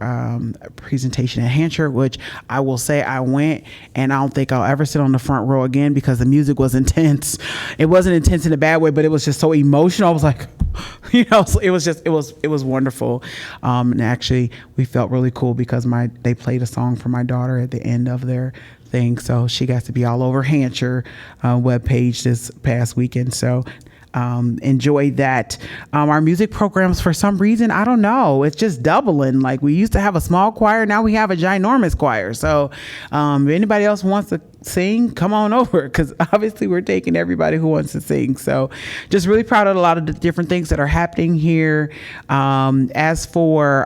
presentation at Hancher, which I will say I went, and I don't think I'll ever sit on the front row again because the music was intense. It wasn't intense in a bad way, but it was just so emotional. I was like, so it was wonderful. And actually we felt really cool because they played a song for my daughter at the end of their thing. So she got to be all over Hancher webpage this past weekend. So enjoyed that. Our music programs, for some reason, I don't know, it's just doubling. Like, we used to have a small choir, now we have a ginormous choir. So if anybody else wants to sing, come on over, because obviously we're taking everybody who wants to sing. So just really proud of a lot of the different things that are happening here. As for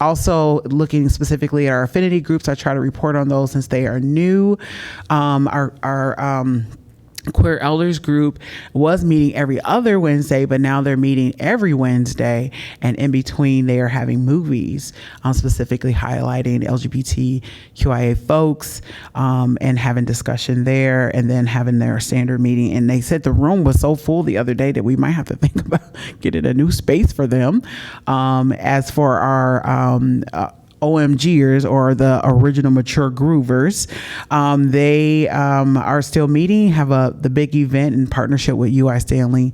also looking specifically at our affinity groups, I try to report on those since they are new. Our Queer Elders group was meeting every other Wednesday, but now they're meeting every Wednesday, and in between they are having movies, specifically highlighting LGBTQIA folks, and having discussion there, and then having their standard meeting. And they said the room was so full the other day that we might have to think about getting a new space for them. As for our OMGers, or the original mature groovers, they are still meeting, have the big event in partnership with UI Stanley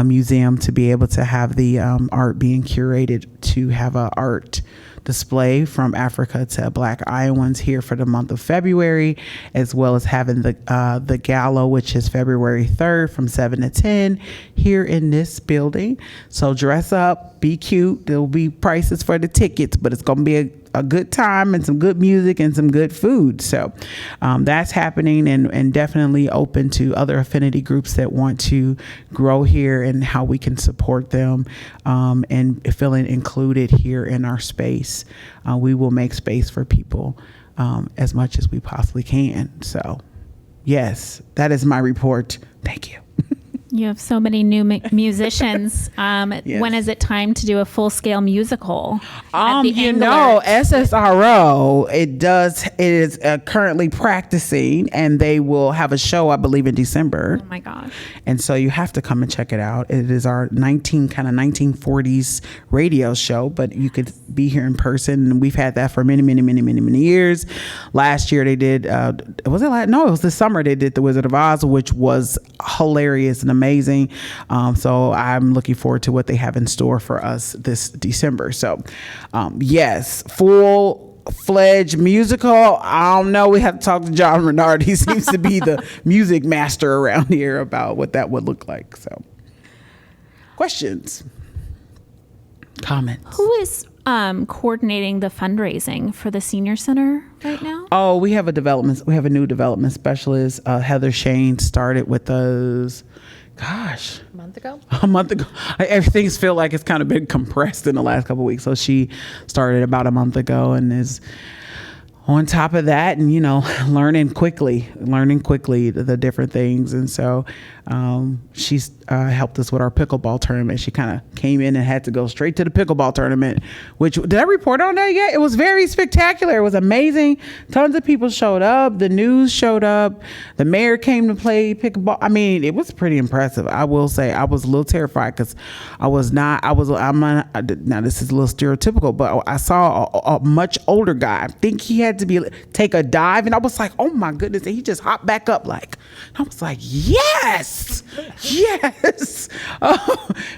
Museum to be able to have the art being curated to have a art display from Africa to Black Iowans here for the month of February, as well as having the gala, which is February 3rd from 7 to 10 here in this building. So dress up, be cute. There'll be prices for the tickets, but it's going to be a good time and some good music and some good food. So that's happening, and definitely open to other affinity groups that want to grow here and how we can support them, and feeling included here in our space. We will make space for people as much as we possibly can. So yes, that is my report. Thank you. You have so many new musicians. Yes. When is it time to do a full-scale musical? At the SSRO, it is currently practicing, and they will have a show, I believe, in December. Oh my gosh. And so you have to come and check it out. It is our 1940s radio show, but you could be here in person. And we've had that for many, many, many, many, many years. Last year they did, it was this summer they did The Wizard of Oz, which was hilarious and amazing. So I'm looking forward to what they have in store for us this December. So yes, full-fledged musical. I don't know. We have to talk to John Renard. He seems to be the music master around here about what that would look like. So questions? Comments? Who is coordinating the fundraising for the senior center right now? Oh, we have a new development specialist. Heather Shane started with us, gosh, a month ago. Everything's feel like it's kind of been compressed in the last couple of weeks. So she started about a month ago and is on top of that, and learning quickly the different things. And so she's helped us with our pickleball tournament. She kind of came in and had to go straight to the pickleball tournament, which, did I report on that yet? It was very spectacular. It was amazing. Tons of people showed up. The news showed up. The mayor came to play pickleball. I mean, it was pretty impressive. I will say I was a little terrified because now this is a little stereotypical, but I saw a much older guy. I think he had to take a dive, and I was like, oh my goodness. And he just hopped back up I was like, yes. yes, yes,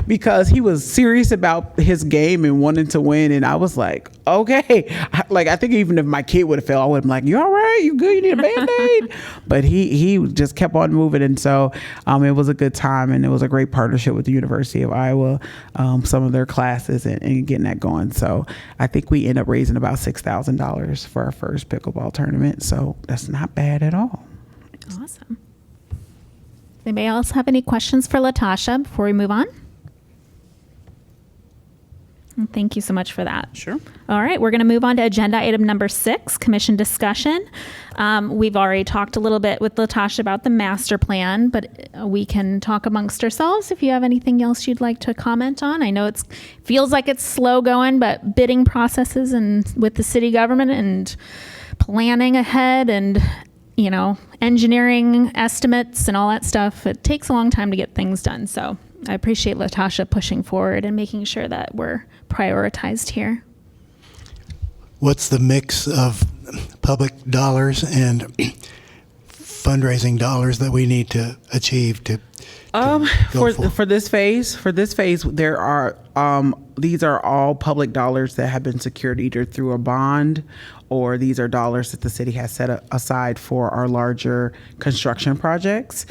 because he was serious about his game and wanting to win. And I was like, okay. I think even if my kid would have failed, I would have been like, you all right? You good? You need a Band-Aid? But he just kept on moving. And so it was a good time, and it was a great partnership with the University of Iowa, some of their classes and getting that going. So I think we end up raising about $6,000 for our first pickleball tournament. So that's not bad at all. Awesome. Anybody else have any questions for Latasha before we move on? Thank you so much for that. Sure. All right, we're going to move on to agenda item number 6, commission discussion. We've already talked a little bit with Latasha about the master plan, but we can talk amongst ourselves if you have anything else you'd like to comment on. I know it feels like it's slow going, but bidding processes and with the city government and planning ahead and engineering estimates and all that stuff, it takes a long time to get things done. So I appreciate Latasha pushing forward and making sure that we're prioritized here. What's the mix of public dollars and fundraising dollars that we need to achieve to go For this phase, there are these are all public dollars that have been secured either through a bond, or these are dollars that the city has set aside for our larger construction projects.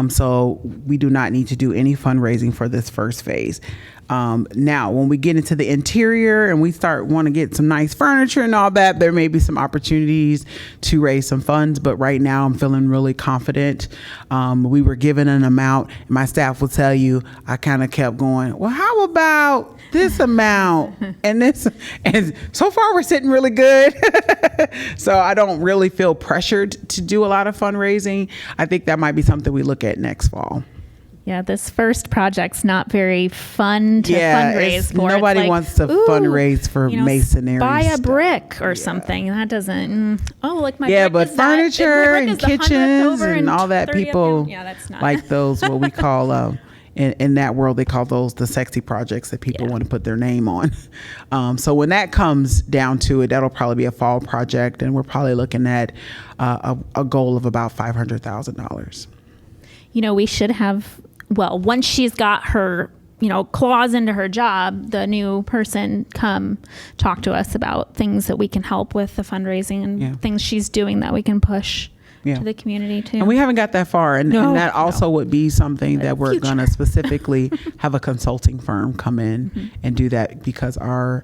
So we do not need to do any fundraising for this first phase. Now, when we get into the interior and we want to get some nice furniture and all that, there may be some opportunities to raise some funds. But right now, I'm feeling really confident. We were given an amount, and my staff will tell you, I kind of kept going, well, how about this amount and this? And so far, we're sitting really good. So I don't really feel pressured to do a lot of fundraising. I think that might be something we look at next fall. Yeah, this first project's not very fun to fundraise for. Nobody wants to fundraise for masonry. Buy a stuff. brick or something. That doesn't. Like my. Yeah, brick but is that- furniture my brick and is the 100th kitchens over and all that, 30th people down. Yeah, that's not like those. What we call in that world, they call those the sexy projects that people want to put their name on. So when that comes down to it, that'll probably be a fall project, and we're probably looking at a goal of about $500,000. We should have. Well, once she's got her, claws into her job, the new person come talk to us about things that we can help with the fundraising and things she's doing that we can push to the community too. And we haven't got that far. And that also would be something that we're going to specifically have a consulting firm come in and do that, because our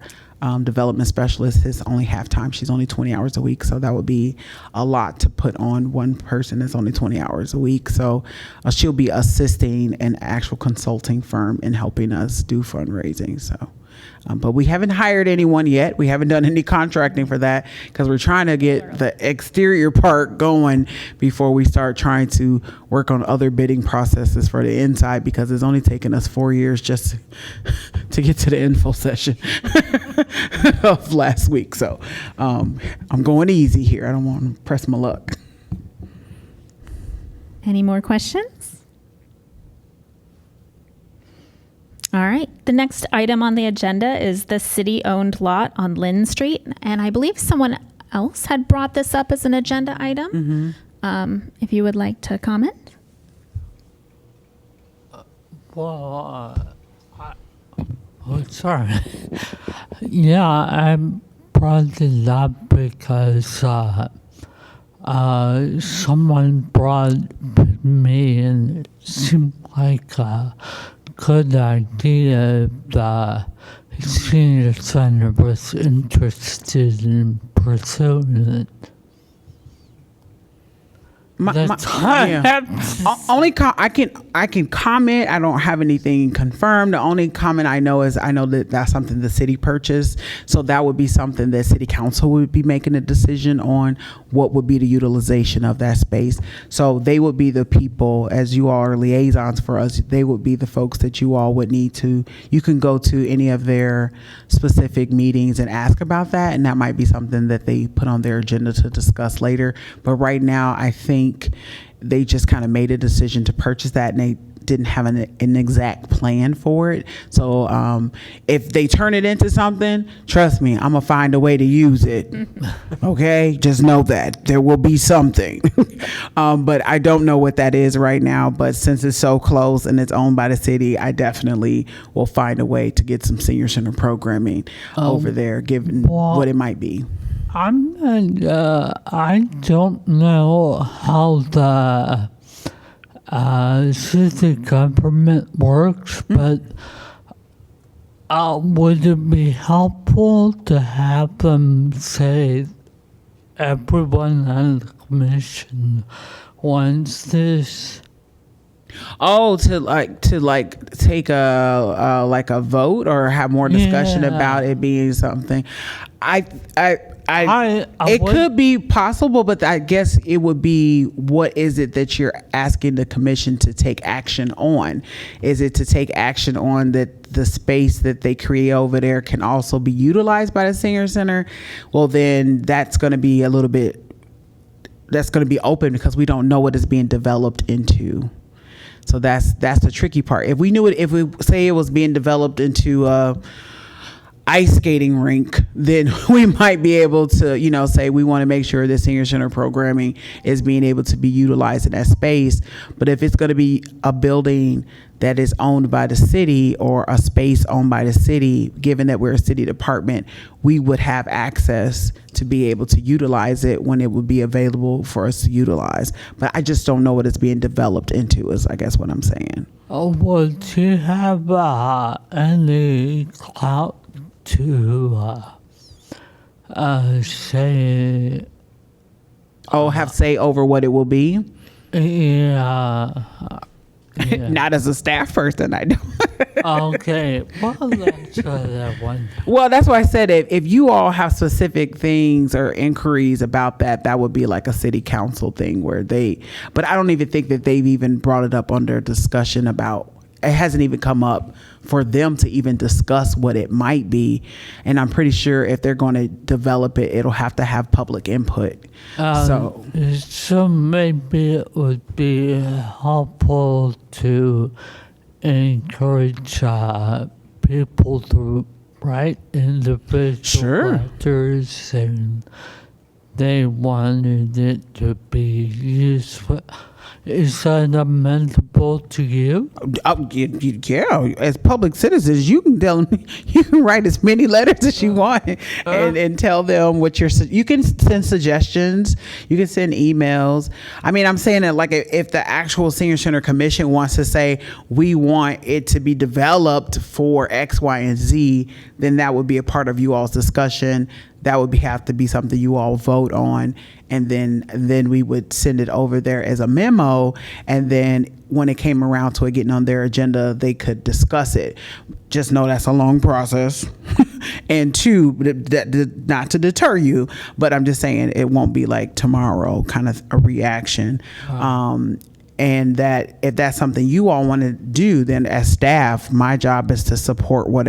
development specialist is only half-time. She's only 20 hours a week. So that would be a lot to put on one person that's only 20 hours a week. So she'll be assisting an actual consulting firm in helping us do fundraising. So, but we haven't hired anyone yet. We haven't done any contracting for that, because we're trying to get the exterior part going before we start trying to work on other bidding processes for the inside, because it's only taken us 4 years just to get to the info session of last week. So I'm going easy here. I don't want to press my luck. Any more questions? All right. The next item on the agenda is the city-owned lot on Lynn Street. And I believe someone else had brought this up as an agenda item. If you would like to comment. Sorry. Yeah, I brought it up because someone brought me, and it seemed like a good idea. The senior center was interested in pursuing it. I can comment. I don't have anything confirmed. The only comment I know is that that's something the city purchased. So that would be something that city council would be making a decision on, what would be the utilization of that space. So they would be the people, as you all are liaisons for us, they would be the folks that you all would need to, you can go to any of their specific meetings and ask about that. And that might be something that they put on their agenda to discuss later. But right now, I think they just kind of made a decision to purchase that, and didn't have an exact plan for it. So if they turn it into something, trust me, I'm gonna find a way to use it. Okay, just know that there will be something. But I don't know what that is right now. But since it's so close and it's owned by the city, I definitely will find a way to get some senior center programming over there, given what it might be. I don't know how the city government works, but would it be helpful to have them say everyone on the commission wants this? Oh, to take a vote or have more discussion Yeah. about it being something. I It would- could be possible, but I guess it would be, what is it that you're asking the commission to take action on? Is it to take action on that the space that they create over there can also be utilized by the senior center? Well, then that's going to be that's going to be open because we don't know what is being developed into. So that's the tricky part. If we knew it, if we say it was being developed into ice skating rink, then we might be able to, say we want to make sure that senior center programming is being able to be utilized in that space. But if it's going to be a building that is owned by the city or a space owned by the city, given that we're a city department, we would have access to be able to utilize it when it would be available for us to utilize. But I just don't know what it's being developed into, is I guess what I'm saying. Would you have any clout to say, Have say over what it will be? yeah, Not as a staff person, I don't. okay, well, that's that one. Well, that's why I said if you all have specific things or inquiries about that would be like a city council thing but I don't even think that they've even brought it up under discussion about, it hasn't even come up for them to even discuss what it might be. And I'm pretty sure if they're going to develop it, it'll have to have public input. So Maybe it would be helpful to encourage people to write individual Sure. letters saying they wanted it to be useful. Is that amenable to you? Yeah, as public citizens, you can tell them, you can write as many letters as you want and tell them what you can send suggestions, you can send emails. I mean, I'm saying that like if the actual senior center commission wants to say, we want it to be developed for X, Y, and Z, then that would be a part of you all's discussion. That would have to be something you all vote on, and then we would send it over there as a memo, and then when it came around to it getting on their agenda, they could discuss it. Just know that's a long process. And two, that not to deter you, but I'm just saying it won't be like tomorrow kind of a reaction. And that if that's something you all want to do, then as staff, my job is to support what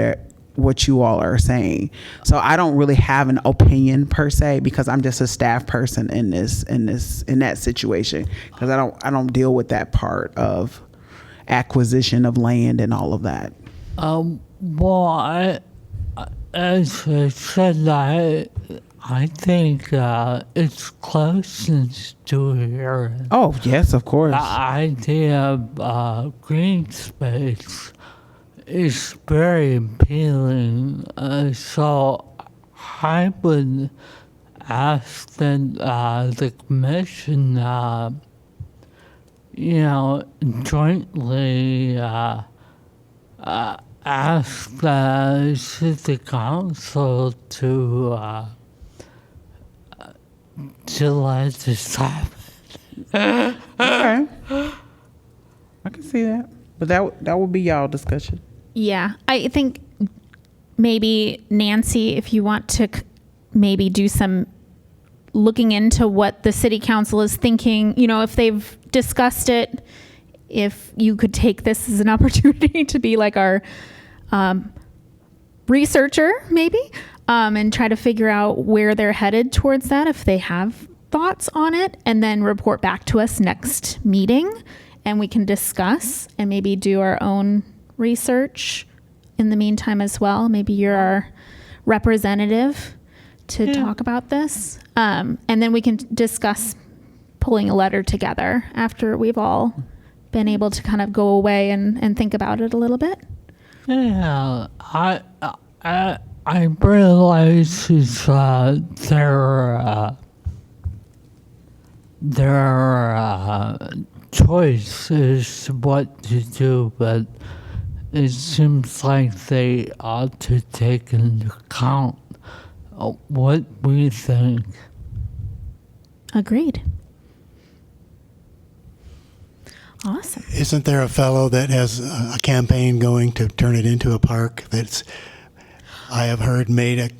you all are saying. So I don't really have an opinion per se, because I'm just a staff person in that situation, because I don't deal with that part of acquisition of land and all of that. Well, as I said, I think it's closeness to here. Oh yes, of course. The idea of green space is very appealing. So I would ask that the commission, jointly ask the city council to let this happen. Okay, I can see that, but that would be y'all discussion. Yeah, I think maybe Nancy, if you want to maybe do some looking into what the city council is thinking, if they've discussed it, if you could take this as an opportunity to be like our researcher maybe, and try to figure out where they're headed towards that, if they have thoughts on it, and then report back to us next meeting. and we can discuss and maybe do our own research in the meantime as well. Maybe you're our representative to talk about this. And then we can discuss pulling a letter together after we've all been able to kind of go away and think about it a little bit. Yeah, I realize their choice is what to do, but it seems like they ought to take into account what we think. Agreed. Awesome. Isn't there a fellow that has a campaign going to turn it into a park that's, I have heard, made a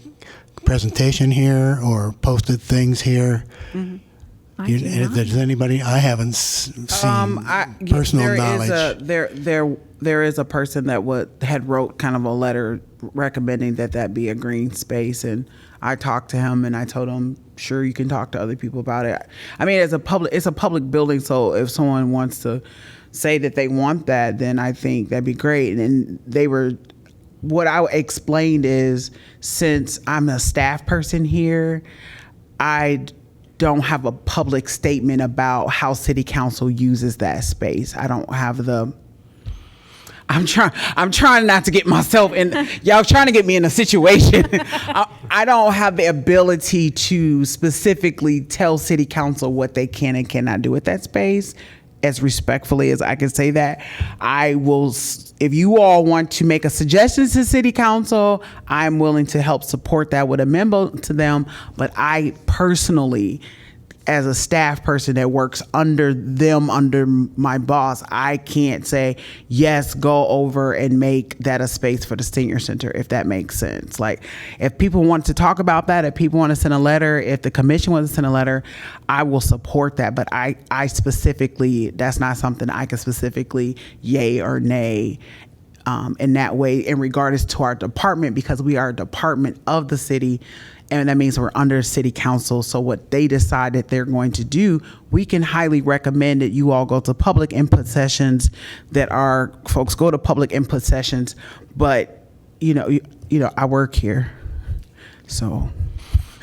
presentation here or posted things here? I do not. Does anybody? I haven't seen personal knowledge. There is a person that had wrote kind of a letter recommending that be a green space, and I talked to him and I told him, sure, you can talk to other people about it. I mean, it's a public building, so if someone wants to say that they want that, then I think that'd be great. And what I explained is, since I'm a staff person here, I don't have a public statement about how city council uses that space. I don't have I'm trying not to get myself in, y'all trying to get me in a situation. I don't have the ability to specifically tell city council what they can and cannot do with that space. As respectfully as I can say that, I will, if you all want to make a suggestion to city council, I'm willing to help support that with a memo to them. But I personally, as a staff person that works under my boss, I can't say, yes, go over and make that a space for the senior center, if that makes sense. Like, if people want to talk about that, if people want to send a letter, if the commission wants to send a letter, I will support that. But I specifically, that's not something I can specifically yay or nay in that way in regards to our department, because we are a department of the city. And that means we're under city council. So what they decide that they're going to do, we can highly recommend that you all go to public input sessions, that our folks go to public input sessions. But, you know, I work here. So.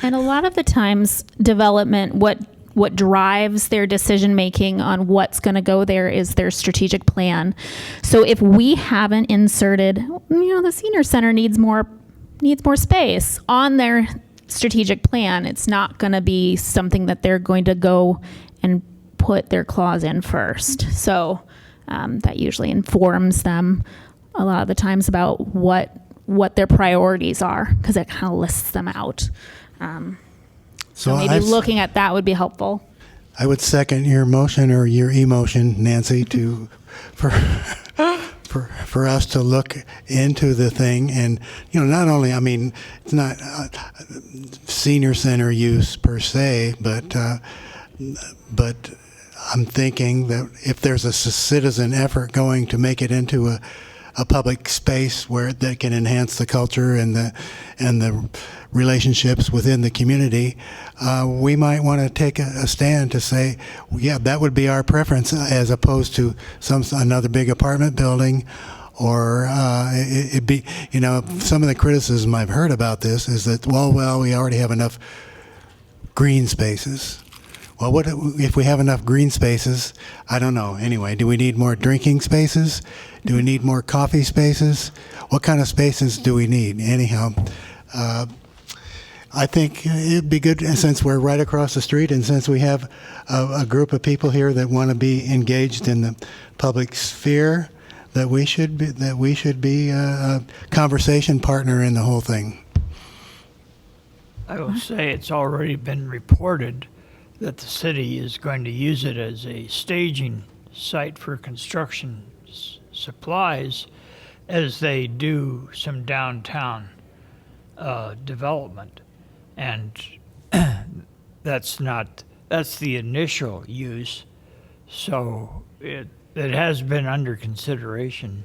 And a lot of the times, development, what drives their decision making on what's going to go there is their strategic plan. So if we haven't inserted, the senior center needs more space on their strategic plan, it's not going to be something that they're going to go and put their claws in first. So that usually informs them a lot of the times about what their priorities are, because it kind of lists them out. So maybe looking at that would be helpful. I would second your motion or your emotion, Nancy, for us to look into the thing. And, not only, it's not senior center use per se, but I'm thinking that if there's a citizen effort going to make it into a public space where that can enhance the culture and the relationships within the community, we might want to take a stand to say, yeah, that would be our preference, as opposed to another big apartment building, or it'd be, some of the criticism I've heard about this is that, well, we already have enough green spaces. Well, what if we have enough green spaces? I don't know. Anyway, do we need more drinking spaces? Do we need more coffee spaces? What kind of spaces do we need? Anyhow, I think it'd be good, since we're right across the street, and since we have a group of people here that want to be engaged in the public sphere, that we should be a conversation partner in the whole thing. I will say it's already been reported that the city is going to use it as a staging site for construction supplies as they do some downtown development. And that's the initial use. So it has been under consideration.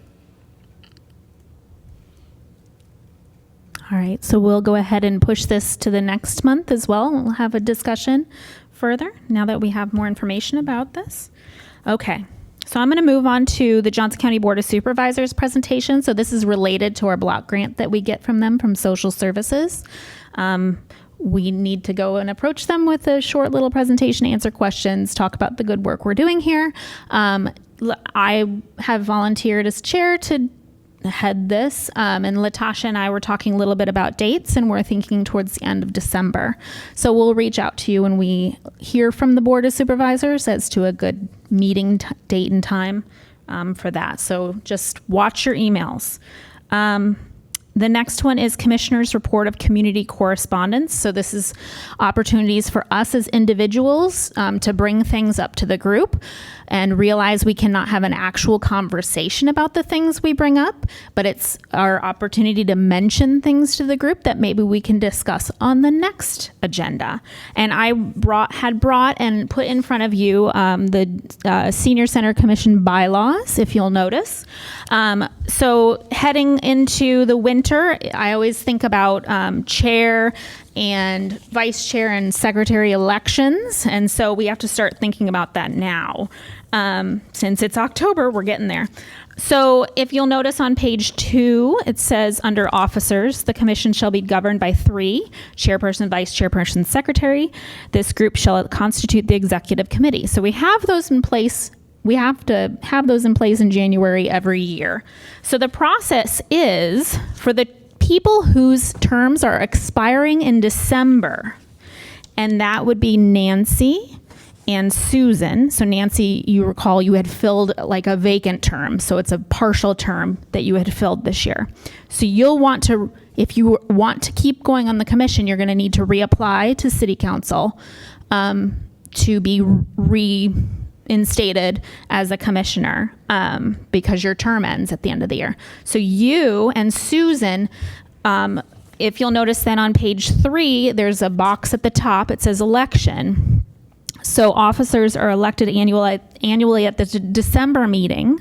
All right, so we'll go ahead and push this to the next month as well. We'll have a discussion further now that we have more information about this. Okay, So I'm going to move on to the Johnson County Board of Supervisors presentation. So this is related to our block grant that we get from them from social services. We need to go and approach them with a short little presentation, answer questions, talk about the good work we're doing here. I have volunteered as chair to head this, and Latasha and I were talking a little bit about dates, and we're thinking towards the end of December. So we'll reach out to you when we hear from the Board of Supervisors as to a good meeting date and time for that. So just watch your emails. The next one is Commissioner's Report of Community Correspondence. So this is opportunities for us as individuals to bring things up to the group and realize we cannot have an actual conversation about the things we bring up, but it's our opportunity to mention things to the group that maybe we can discuss on the next agenda. And I had brought and put in front of you the Senior Center Commission bylaws, if you'll notice. So heading into the winter, I always think about chair and vice chair and secretary elections. And so we have to start thinking about that now. Since it's October, we're getting there. So if you'll notice on page 2, it says under officers, the commission shall be governed by 3, chairperson, vice chairperson, secretary. This group shall constitute the executive committee. So we have those in place. We have to have those in place in January every year. So the process is for the people whose terms are expiring in December, and that would be Nancy and Susan. So Nancy, you recall you had filled like a vacant term. So it's a partial term that you had filled this year. So you'll want to, if you want to keep going on the commission, you're going to need to reapply to City Council to be reinstated as a commissioner because your term ends at the end of the year. So you and Susan, if you'll notice then on page 3, there's a box at the top. It says election. So officers are elected annually at the December meeting.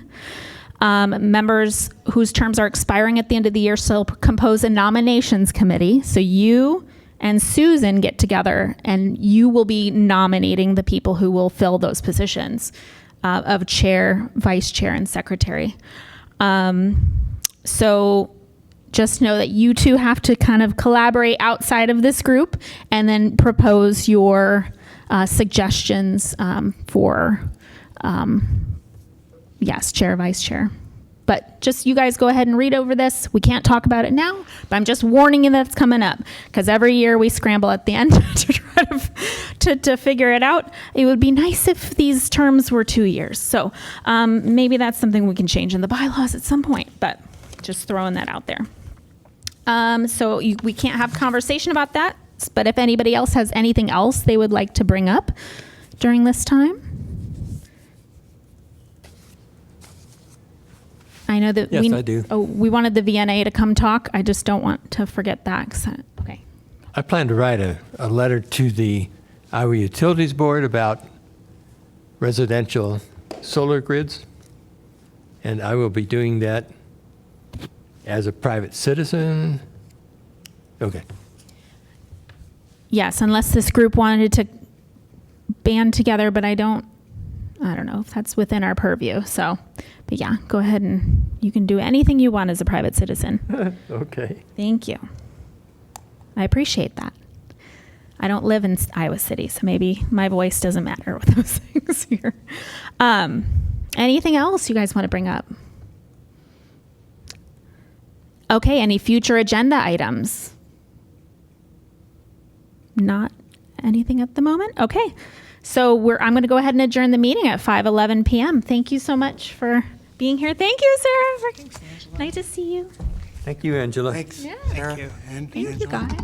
Members whose terms are expiring at the end of the year shall compose a nominations committee. So you and Susan get together and you will be nominating the people who will fill those positions of chair, vice chair, and secretary. So just know that you two have to kind of collaborate outside of this group and then propose your suggestions for, yes, chair, vice chair. But just you guys go ahead and read over this. We can't talk about it now, but I'm just warning you that's coming up because every year we scramble at the end to try to figure it out. It would be nice if these terms were 2 years. So maybe that's something we can change in the bylaws at some point, but just throwing that out there. We can't have conversation about that, but if anybody else has anything else they would like to bring up during this time. I know that Yes, I do. We wanted the VNA to come talk. I just don't want to forget that. Okay. I plan to write a letter to the Iowa Utilities Board about residential solar grids, and I will be doing that as a private citizen. Okay. Yes, unless this group wanted to band together, but I don't know if that's within our purview. So, but yeah, go ahead and you can do anything you want as a private citizen. Okay. Thank you. I appreciate that. I don't live in Iowa City, so maybe my voice doesn't matter with those things here. Anything else you guys want to bring up? Okay, any future agenda items? Not anything at the moment? Okay. So I'm going to go ahead and adjourn the meeting at 5:11 p.m. Thank you so much for being here. Thank you, Sarah. Nice to see you. Thank you, Angela. Thanks, Yeah. Sarah. Thank you. And Thank you, Angela. guys.